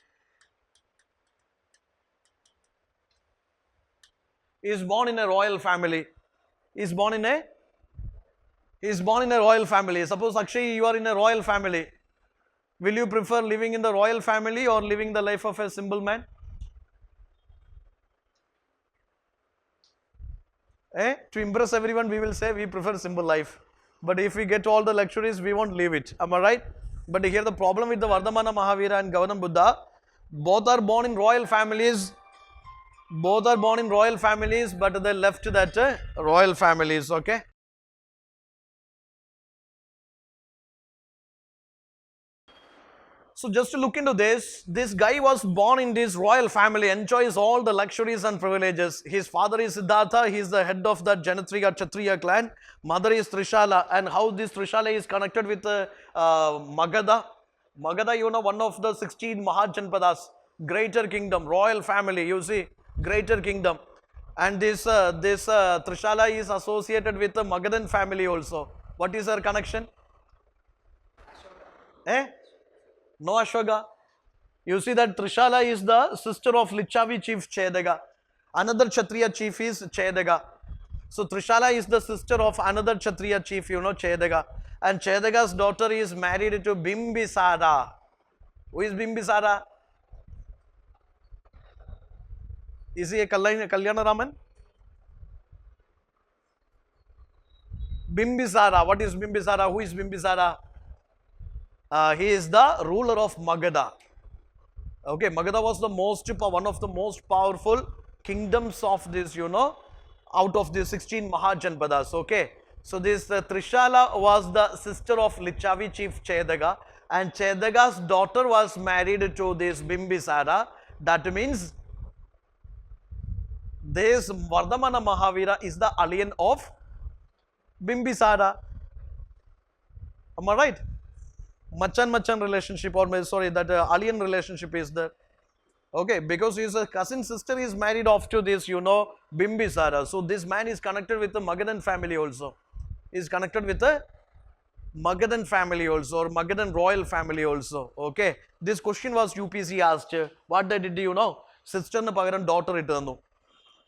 He is born in a royal family. He is born in a royal family. Suppose Akshay, you are in a royal family. Will you prefer living in the royal family or living the life of a simple man? To impress everyone, we will say we prefer simple life. But if we get all the luxuries, we won't leave it. Am I right? But here the problem with the Vardhamana Mahavira and Gautam Buddha, Both are born in royal families. Both are born in royal families, but they left that royal families. Okay. So just to look into this guy was born in this royal family, enjoys all the luxuries and privileges. His father is Siddhartha, he is the head of the Janatriya Kshatriya clan. Mother is Trishala, and how this Trishala is connected with Magadha. Magadha, you know, one of the 16 Mahajanpadas, greater kingdom, royal family, you see, greater kingdom. And this Trishala is associated with the Magadhan family also. What is her connection? Eh? No Ashoka. You see that Trishala is the sister of Lichavi chief Chedaga. Another Kshatriya chief is Chedaga. So Trishala is the sister of another Kshatriya chief, you know, Chedaga. And Chedaga's daughter is married to Bimbisara. Who is Bimbisara? Is he a Kalyana Raman? Bimbisara. What is Bimbisara? Who is Bimbisara? He is the ruler of Magadha. Okay, Magadha was the one of the most powerful kingdoms of this, you know, out of the 16 Mahajanpadas. Okay, so this Trishala was the sister of Lichavi chief Chedaga, and Chedaga's daughter was married to this Bimbisara. That means this Vardhamana Mahavira is the alien of Bimbisara. Am I right? Machan relationship, or sorry, that alien relationship is there. Okay, because his cousin sister is married off to this, you know, Bimbisara. So this man is connected with the Magadhan family also. Is connected with the Magadhan family also, or Magadhan royal family also. Okay, this question was UPSC asked. What they did, you know? Sister na pagaram daughter return.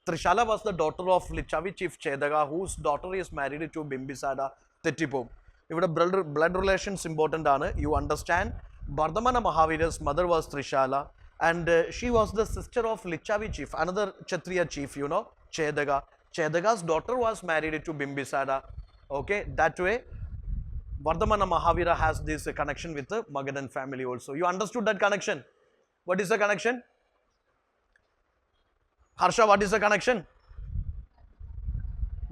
Trishala was the daughter of Lichavi chief Chedaga, whose daughter is married to Bimbisara Tettipo. If the blood relations important, you understand. Vardhamana Mahavira's mother was Trishala, and she was the sister of Lichavi chief, another Kshatriya chief, you know, Chedaga. Chedaga's daughter was married to Bimbisara. Okay, that way, Vardhamana Mahavira has this connection with the Magadhan family also. You understood that connection? What is the connection? Harsha, what is the connection?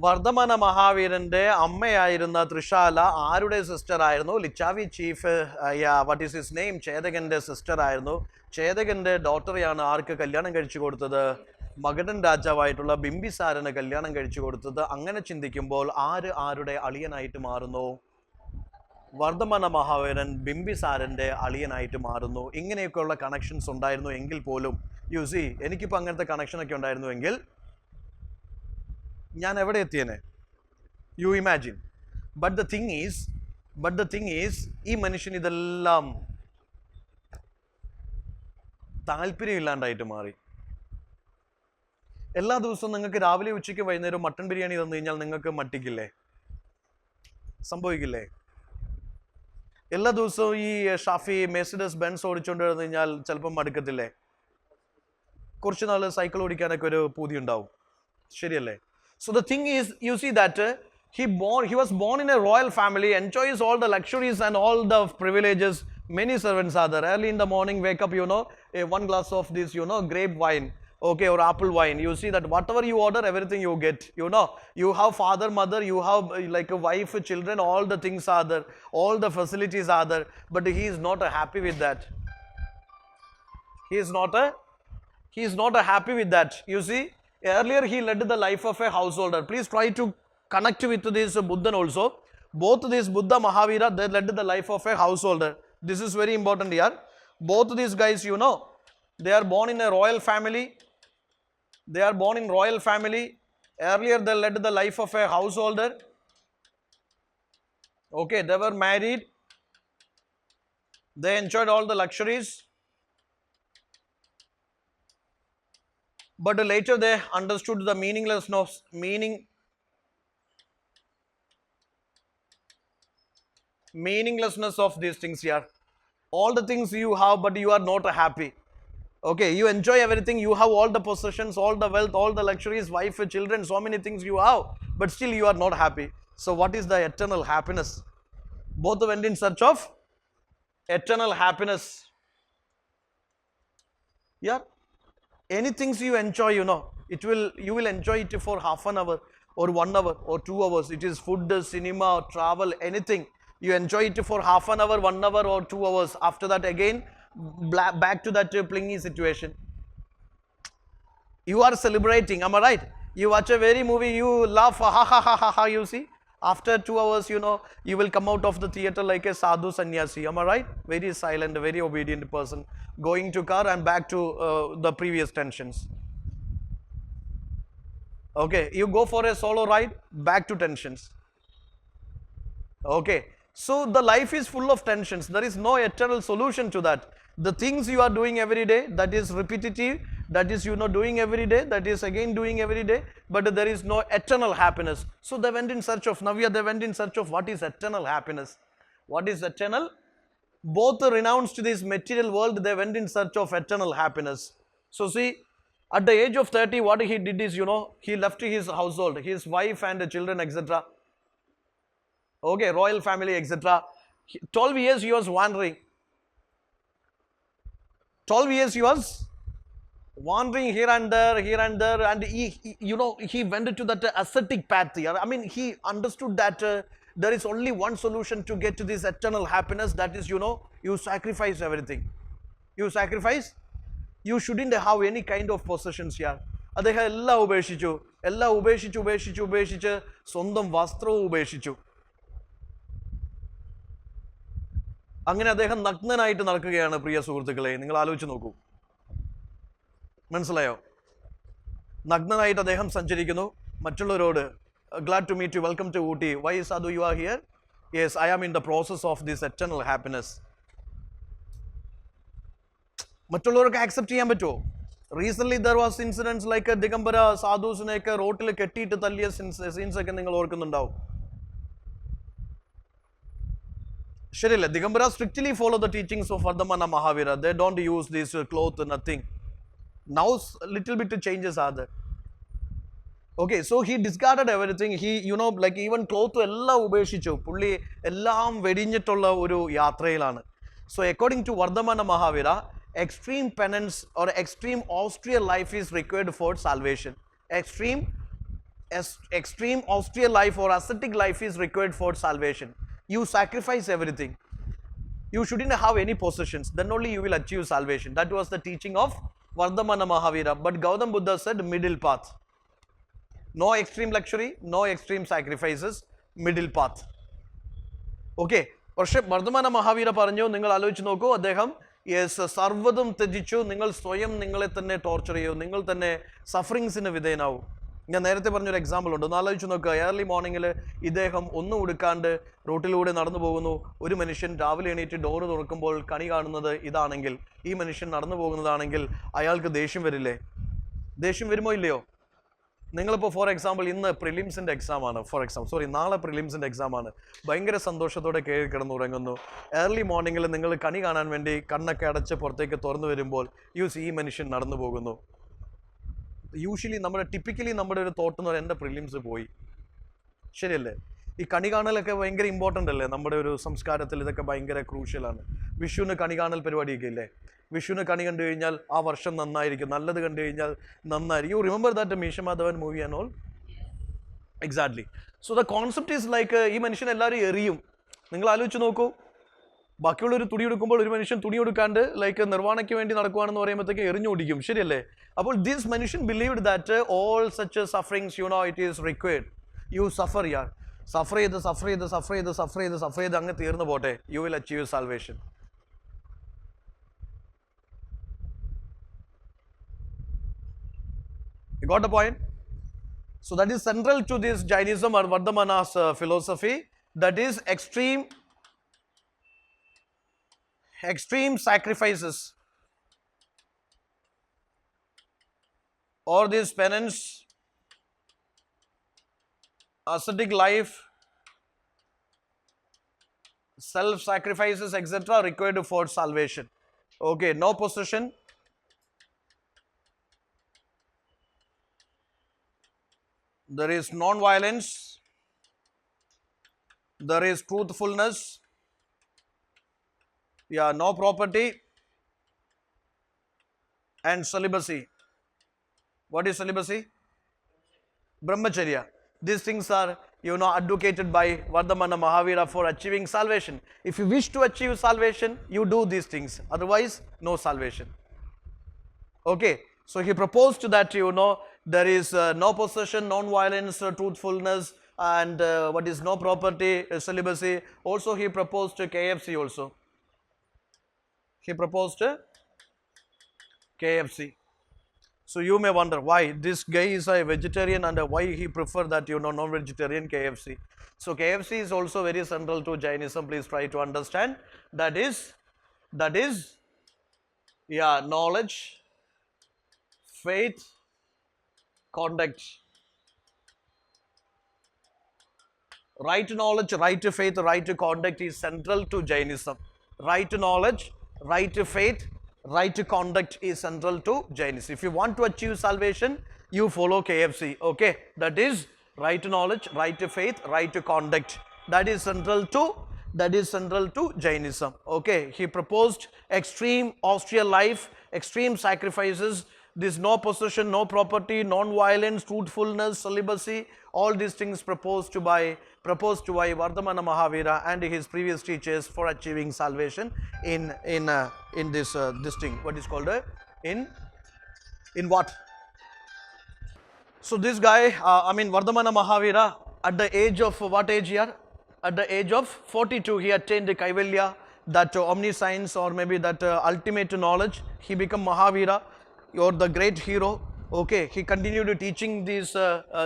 Vardhamana Mahavirante Ammayayirunna Trishala Arude sister ayirunnu Lichavi chief what is his name Chedagante sister ayirunnu Chedagante daughter ആണ് ആർക്ക് കല്യാണം കഴിച്ചു കൊടുത്തത് മഗധൻ രാജാവായിട്ടുള്ള ബിംബിസാരന് കല്യാണം കഴിച്ചു കൊടുത്തത് അങ്ങനെ ചിന്തിക്കുമ്പോൾ ആരുടെ അളിയനായിട്ട് മാറുന്നു വർദ്ധമാന മഹാവീരൻ ബിംബിസാരന്റെ അളിയനായിട്ട് മാറുന്നു ഇങ്ങനെയൊക്കെയുള്ള കണക്ഷൻസ് ഉണ്ടായിരുന്നു എങ്കിൽ പോലും യു സി എനിക്കിപ്പോൾ അങ്ങനത്തെ കണക്ഷൻ ഒക്കെ ഉണ്ടായിരുന്നു എങ്കിൽ ഞാൻ എവിടെ എത്തിയേനെ you imagine but the thing is ഈ മനുഷ്യൻ ഇതെല്ലാം താല്പര്യമില്ലാണ്ടായിട്ട് മാറി എല്ലാ ദിവസവും നിങ്ങൾക്ക് രാവിലെ ഉച്ചയ്ക്ക് വൈകുന്നേരം മട്ടൺ ബിരിയാണി തന്നു കഴിഞ്ഞാൽ നിങ്ങൾക്ക് മട്ടിക്കില്ലേ സംഭവിക്കില്ലേ എല്ലാ ദിവസവും ഈ ഷാഫി മെഴ്സിഡസ് ബെൻസ് ഓടിച്ചുകൊണ്ട് വന്നു കഴിഞ്ഞാൽ ചിലപ്പം മടുക്കത്തില്ലേ കുറച്ച് നാൾ സൈക്കിൾ ഓടിക്കാനൊക്കെ ഒരു പൂതി ഉണ്ടാവും ശരിയല്ലേ So the thing is, you see that he was born in a royal family, enjoys all the luxuries and all the privileges. Many servants are there. Early in the morning, wake up, you know, one glass of this, you know, grape wine, okay, or apple wine. You see that whatever you order, everything you get. You know, you have father, mother, you have like a wife, children, all the things are there, all the facilities are there. But he is not happy with that. He is not happy with that. You see. Earlier he led the life of a householder. Please try to connect with this Buddhan also. Both this Buddha Mahavira, they led the life of a householder. This is very important here. Both these guys, you know, they are born in a royal family. Earlier they led the life of a householder. Okay, they were married. They enjoyed all the luxuries. But later they understood the meaninglessness of these things here. All the things you have, but you are not happy. Okay, you enjoy everything, you have all the possessions, all the wealth, all the luxuries, wife, children, so many things you have, but still you are not happy. So what is the eternal happiness? Both went in search of eternal happiness. Yeah, any things you enjoy, you know, you will enjoy it for half an hour or 1 hour or 2 hours. It is food, cinema, travel, anything. You enjoy it for half an hour, 1 hour or 2 hours. After that, again, back to that plingy situation. You are celebrating, am I right? You watch a very movie, you laugh, ha ha ha ha ha, you see. After 2 hours, you know, you will come out of the theater like a sadhu sannyasi, am I right? Very silent, very obedient person, going to car and back to the previous tensions. Okay, you go for a solo ride, back to tensions. Okay, so the life is full of tensions. There is no eternal solution to that. The things you are doing every day, that is repetitive, that is, you know, doing every day, that is again doing every day, but there is no eternal happiness. So they went in search of Navya, they went in search of what is eternal happiness. What is eternal? Both renounced this material world, they went in search of eternal happiness. So see, at the age of 30, what he did is, you know, he left his household, his wife and children, etc. Okay, royal family, etc. 12 years he was wandering. 12 years he was wandering here and there, and you know, he went to that ascetic path here. I mean, he understood that there is only one solution to get to this eternal happiness, that is, you know, you sacrifice everything. You sacrifice, you shouldn't have any kind of possessions here. അദ്ദേഹം എല്ലാം ഉപേക്ഷിച്ച് സ്വന്തം വസ്ത്രവും ഉപേക്ഷിച്ചു. അങ്ങനെ അദ്ദേഹം നഗ്നനായിട്ട് നടക്കുകയാണ്. പ്രിയ സുഹൃത്തുക്കളെ, നിങ്ങൾ ആലോചിച്ച് നോക്കൂ, മനസ്സിലായോ? നഗ്നനായിട്ട് അദ്ദേഹം സഞ്ചരിക്കുന്നു. മറ്റുള്ളവരോട്, glad to meet you, welcome to Ooty. Why Sadhu you are here? Yes, I am in the process of this eternal happiness. മറ്റുള്ളവർക്ക് ആക്സെപ്റ്റ് ചെയ്യാൻ പറ്റുമോ? Recent there was incidents like Digambara സാധുസിനെയൊക്കെ റോട്ടിൽ കെട്ടിയിട്ട് തല്ലിയ സീൻസ് ഒക്കെ നിങ്ങൾ ഓർക്കുന്നുണ്ടാവും. ശരിയല്ലേ? Digambara strictly follow the teachings of Vardhamana Mahavira. They don't use this cloth, nothing. Now little bit changes are there. Okay, so he discarded everything. He, you know, like even cloth എല്ലാം ഉപേക്ഷിച്ചു. പുള്ളി എല്ലാം വെടിഞ്ഞിട്ടുള്ള ഒരു യാത്രയിലാണ്. So according to Vardhamana Mahavira, extreme penance or extreme austere life is required for salvation. Extreme austere life or ascetic life is required for salvation. You sacrifice everything. You shouldn't have any possessions. Then only you will achieve salvation. That was the teaching of Vardhamana Mahavira. But Gautam Buddha said middle path. No extreme luxury, no extreme sacrifices, middle path. Okay. പക്ഷെ വർദ്ധമാന മഹാവീര പറഞ്ഞു, നിങ്ങൾ ആലോചിച്ച് നോക്കൂ, അദ്ദേഹം സർവ്വതും ത്യജിച്ചു. നിങ്ങൾ സ്വയം നിങ്ങളെ തന്നെ ടോർച്ചർ ചെയ്യൂ, നിങ്ങൾ തന്നെ സഫറിങ്സിന് വിധേയനാവും. ഞാൻ നേരത്തെ പറഞ്ഞൊരു എക്സാമ്പിൾ ഉണ്ട്, ഒന്ന് ആലോചിച്ച് നോക്കുക. ഏർലി മോർണിംഗിൽ ഇദ്ദേഹം ഒന്നും ഉടുക്കാണ്ട് റോട്ടിലൂടെ നടന്നു പോകുന്നു. ഒരു മനുഷ്യൻ രാവിലെ എണീറ്റ് ഡോറ് തുറക്കുമ്പോൾ കണി കാണുന്നത് ഇതാണെങ്കിൽ, ഈ മനുഷ്യൻ നടന്നു പോകുന്നതാണെങ്കിൽ അയാൾക്ക് ദേഷ്യം വരില്ലേ? ദേഷ്യം വരുമോ ഇല്ലയോ? നിങ്ങളിപ്പോൾ ഫോർ എക്സാമ്പിൾ ഇന്ന് പ്രിലിംസിൻ്റെ എക്സാമാണ്, നാളെ പ്രിലിംസിൻ്റെ എക്സാമാണ്. ഭയങ്കര സന്തോഷത്തോടെ കിടന്നുറങ്ങുന്നു. ഏർലി മോർണിംഗിൽ നിങ്ങൾ കണി കാണാൻ വേണ്ടി കണ്ണൊക്കെ അടച്ച് പുറത്തേക്ക് തുറന്നു വരുമ്പോൾ ഈ മനുഷ്യൻ നടന്നു പോകുന്നു. യൂഷ്വലി ടിപ്പിക്കലി നമ്മുടെ ഒരു തോട്ട് എന്ന് പറയുന്നത് എൻ്റെ പ്രിലിംസ് പോയി. ശരിയല്ലേ? ഈ കണി കാണലൊക്കെ ഭയങ്കര ഇമ്പോർട്ടൻ്റ് അല്ലേ? നമ്മുടെ ഒരു സംസ്കാരത്തിൽ ഇതൊക്കെ ഭയങ്കര ക്രൂഷ്യലാണ്. വിഷുവിന് കണി കാണൽ പരിപാടിയൊക്കെ ഇല്ലേ? വിഷുവിന് കണി കണ്ടു കഴിഞ്ഞാൽ ആ വർഷം നന്നായിരിക്കും, നല്ലത് കണ്ടു കഴിഞ്ഞാൽ നന്നായിരിക്കും. യു റിമെമ്പർ ദാറ്റ് മീശ Madhavan movie and all? Exactly. So the concept is like, ഈ മനുഷ്യൻ എല്ലാവരും എറിയും. നിങ്ങൾ ആലോചിച്ച് നോക്കൂ, ബാക്കിയുള്ളൊരു തുണി എടുക്കുമ്പോൾ ഒരു മനുഷ്യൻ തുണി എടുക്കാണ്ട് ലൈക്ക് നിർവ്വാണയ്ക്ക് വേണ്ടി നടക്കുകയാണെന്ന് പറയുമ്പോഴത്തേക്ക് എറിഞ്ഞോടിക്കും. ശരിയല്ലേ? അപ്പോൾ ദിസ് മനുഷ്യൻ believed that all such sufferings, you know, it is required. You suffer യാർ, സഫർ ചെയ്ത് അങ്ങ് തീർന്നു പോട്ടെ. You will achieve salvation. You got the point? So that is central to this Jainism or Vardhamana's philosophy. That is extreme sacrifices or this penance, ascetic life, self-sacrifices, etc. required for salvation. Okay, no possession. There is non-violence. There is truthfulness. Yeah, no property. and celibacy. What is celibacy? Brahmacharya. These things are, advocated by Vardhamana Mahavira for achieving salvation. If you wish to achieve salvation, you do these things. Otherwise, no salvation. Okay. So he proposed that, there is no possession, non-violence, truthfulness, and what is no property, celibacy. Also, he proposed KFC also. He proposed KFC. So you may wonder why this guy is a vegetarian and why he prefer that, non-vegetarian KFC. So KFC is also very central to Jainism. Please try to understand. That is, yeah, knowledge, faith, conduct. Right knowledge, right faith, right conduct is central to Jainism. Right knowledge, right faith, right conduct is central to Jainism. If you want to achieve salvation, you follow KFC. Okay, that is right knowledge, right faith, right conduct. That is central to Jainism. Okay, he proposed extreme austere life, extreme sacrifices. This no possession, no property, non-violence, truthfulness, celibacy. All these things proposed by Vardhamana Mahavira and his previous teachers for achieving salvation in this thing. What is called in what? So this guy, Vardhamana Mahavira, at the age of what age here? At the age of 42, he attained the Kaivalya, that omniscience, or maybe that ultimate knowledge. He became Mahavira, or the great hero. Okay, he continued teaching this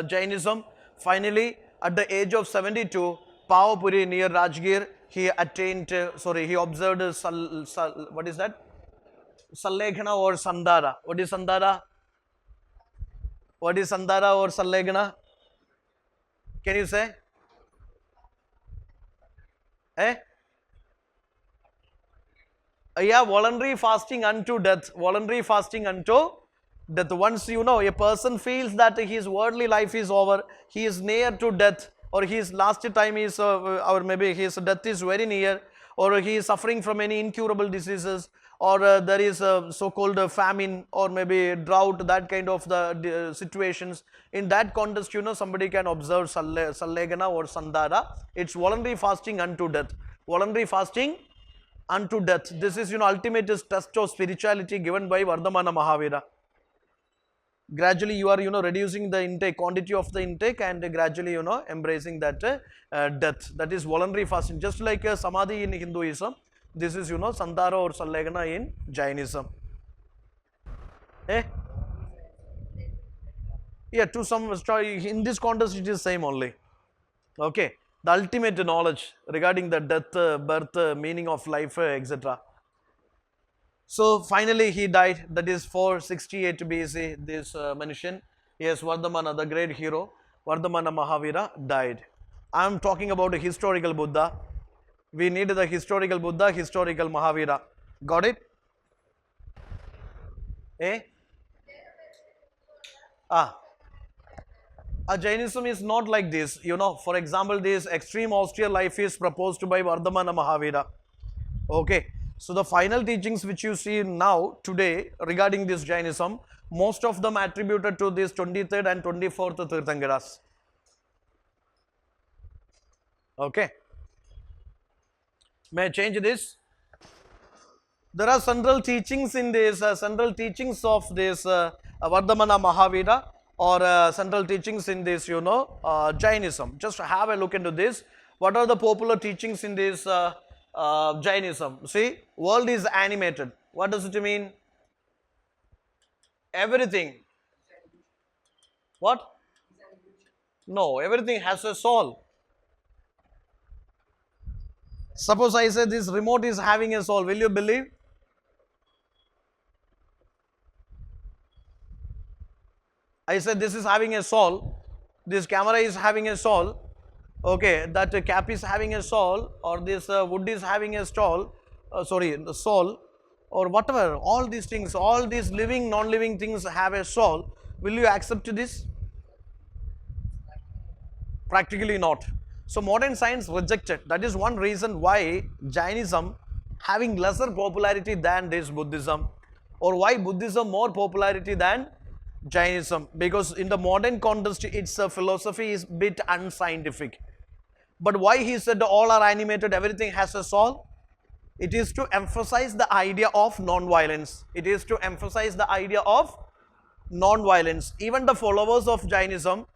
Jainism. Finally, at the age of 72, Pavapuri near Rajgir, he attained, he observed what is that? Salleghana or Sandara. What is Sandara? What is Sandara or Salleghana? Can you say? Yeah, voluntary fasting unto death. Voluntary fasting unto death. Once a person feels that his worldly life is over, he is near to death, or his last time is, or maybe his death is very near, or he is suffering from any incurable diseases, or there is a so-called famine, or maybe drought, that kind of the situations. In that context, somebody can observe Salleghana or Sandara. It's voluntary fasting unto death. Voluntary fasting unto death. This is, ultimate test of spirituality given by Vardhamana Mahavira. Gradually you are, reducing the intake, quantity of the intake, and gradually, embracing that death. That is voluntary fasting. Just like Samadhi in Hinduism, this is, Sandara or Salleghana in Jainism. Yeah, to some, in this context it is same only. Okay. The ultimate knowledge regarding the death, birth, meaning of life, etc. So finally he died. That is 468 BC. This Manishan, yes, Vardhamana, the great hero, Vardhamana Mahavira died. I am talking about a historical Buddha. We need the historical Buddha, historical Mahavira. Got it? Jainism is not like this. For example, this extreme austere life is proposed by Vardhamana Mahavira. Okay. So the final teachings which you see now, today, regarding this Jainism, most of them attributed to this 23rd and 24th Tirthankaras. Okay. May I change this? There are central teachings in this, central teachings of this Vardhamana Mahavira, or central teachings in this, Jainism. Just have a look into this. What are the popular teachings in this Jainism? See, world is animated. What does it mean? Everything. What? No, everything has a soul. Suppose I say this remote is having a soul. Will you believe? I said this is having a soul. This camera is having a soul. Okay, that cap is having a soul, or this wood is having a soul, the soul, or whatever. All these things, all these living, non-living things have a soul. Will you accept this? Practically not. So modern science rejected. That is one reason why Jainism having lesser popularity than this Buddhism. or why Buddhism more popularity than Jainism? Because in the modern context, its philosophy is bit unscientific. But why he said all are animated, everything has a soul? It is to emphasize the idea of non-violence. It is to emphasize the idea of non-violence. Even the followers of Jainism,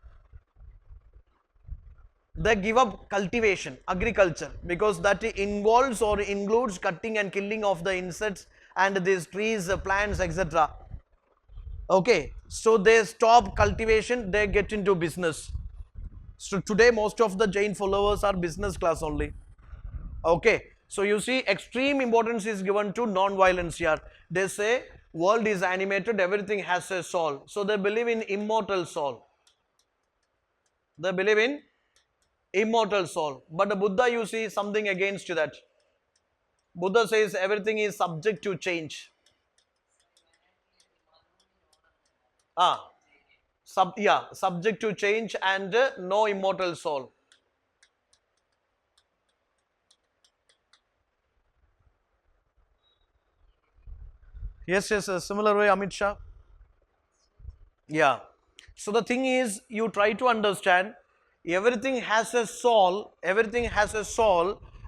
they give up cultivation, agriculture, because that involves or includes cutting and killing of the insects and these trees, plants, etc. Okay, so they stop cultivation, they get into business. So today most of the Jain followers are business class only. Okay, so you see extreme importance is given to non-violence here. They say world is animated, everything has a soul. So they believe in immortal soul. They believe in immortal soul. But the Buddha, you see something against that. Buddha says everything is subject to change. Subject to change and no immortal soul. Yes, a similar way, Amit Shah. Yeah. So the thing is, you try to understand, everything has a soul,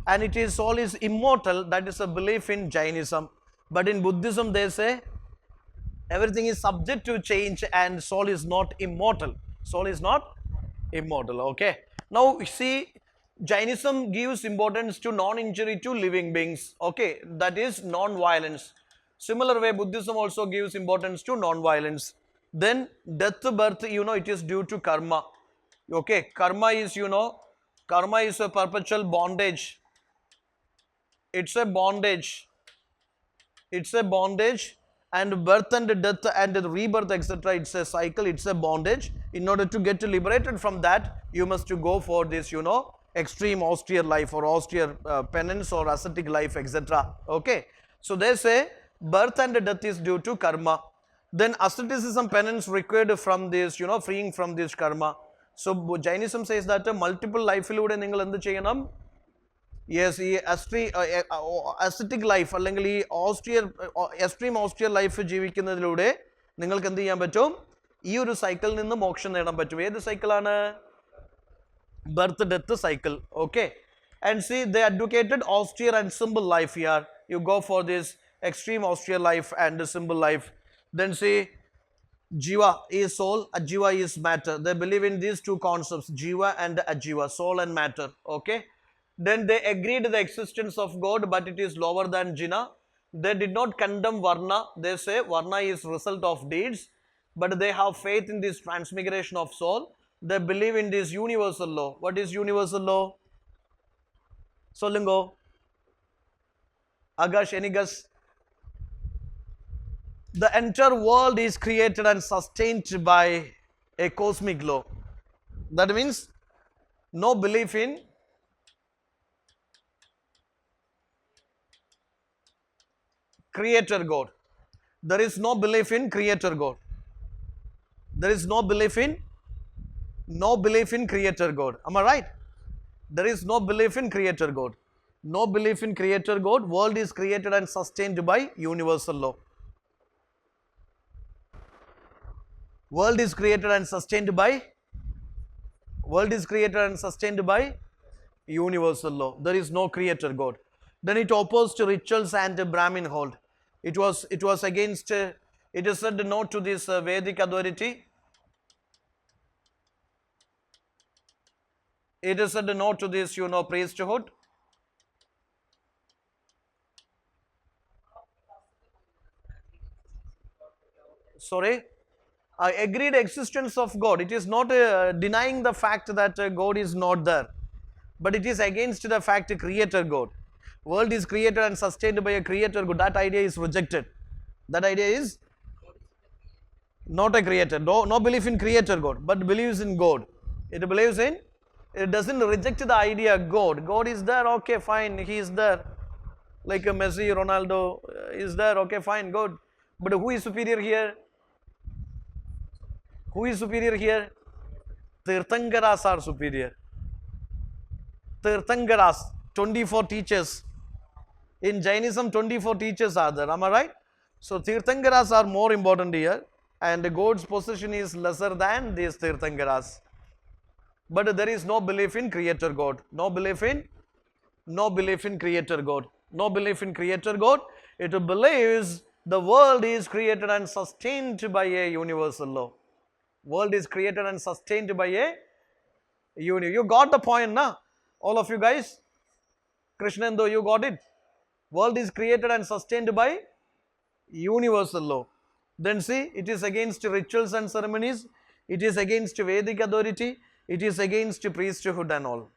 and it is soul is immortal. That is a belief in Jainism. But in Buddhism, they say everything is subject to change and soul is not immortal. Soul is not immortal. Okay. Now see, Jainism gives importance to non-injury to living beings. Okay, that is non-violence. Similar way, Buddhism also gives importance to non-violence. Then death, birth, it is due to karma. Okay, karma is, karma is a perpetual bondage. It's a bondage. It's a bondage, and birth and death and rebirth, etc. It's a cycle, it's a bondage. In order to get liberated from that, you must to go for this, extreme austere life or austere penance or ascetic life, etc. Okay, so they say birth and death is due to karma. Then asceticism, penance required from this, freeing from this karma. So Jainism says that multiple life ilude ningal endu cheyanam? Yes, ascetic life അല്ലെങ്കിൽ ഈ austere extreme austere life ജീവിക്കുന്നതിലൂടെ നിങ്ങൾക്ക് എന്ത് ചെയ്യാൻ പറ്റും? ഈ ഒരു സൈക്കിളിൽ നിന്ന് മോക്ഷം നേടാൻ പറ്റും. ഏത് സൈക്കിളാണ്? Birth death cycle. Okay, and C they advocated austere and simple life here. You go for this extreme austere life and simple life. Then see, Jiva is soul, Ajiva is matter. They believe in these two concepts, Jiva and Ajiva, soul and matter. Okay. Then they agreed the existence of God, but it is lower than Jina. They did not condemn Varna. They say Varna is result of deeds, but they have faith in this transmigration of soul. They believe in this universal law. What is universal law? Solungo. Agash, any guess? The entire world is created and sustained by a cosmic law. That means no belief in creator God. There is no belief in creator God. There is no belief in creator God. Am I right? There is no belief in creator God. No belief in creator God. World is created and sustained by universal law. World is created and sustained by universal law. There is no creator God. Then it opposed to rituals and Brahmin hold. It was against, it is said no to this Vedic authority. It is said no to this, priesthood. Sorry? Agreed existence of God. It is not denying the fact that God is not there, but it is against the fact creator God. World is created and sustained by a creator God. That idea is rejected. That idea is not a creator. No belief in creator God, but believes in God. It believes in, it doesn't reject the idea God. God is there, okay, fine, he is there. Like Messi, Ronaldo is there, okay, fine, good. But who is superior here? Who is superior here? Tirthankaras are superior. Tirthankaras, 24 teachers. In Jainism, 24 teachers are there. Am I right? So Tirthankaras are more important here, and God's position is lesser than these Tirthankaras. But there is no belief in Creator God. No belief in Creator God. No belief in Creator God. It believes the world is created and sustained by a universal law. World is created and sustained by a universe. You got the point, na? All of you guys? Krishnendo, you got it? World is created and sustained by universal law. Then see, it is against rituals and ceremonies. It is against Vedic authority. It is against priesthood and all.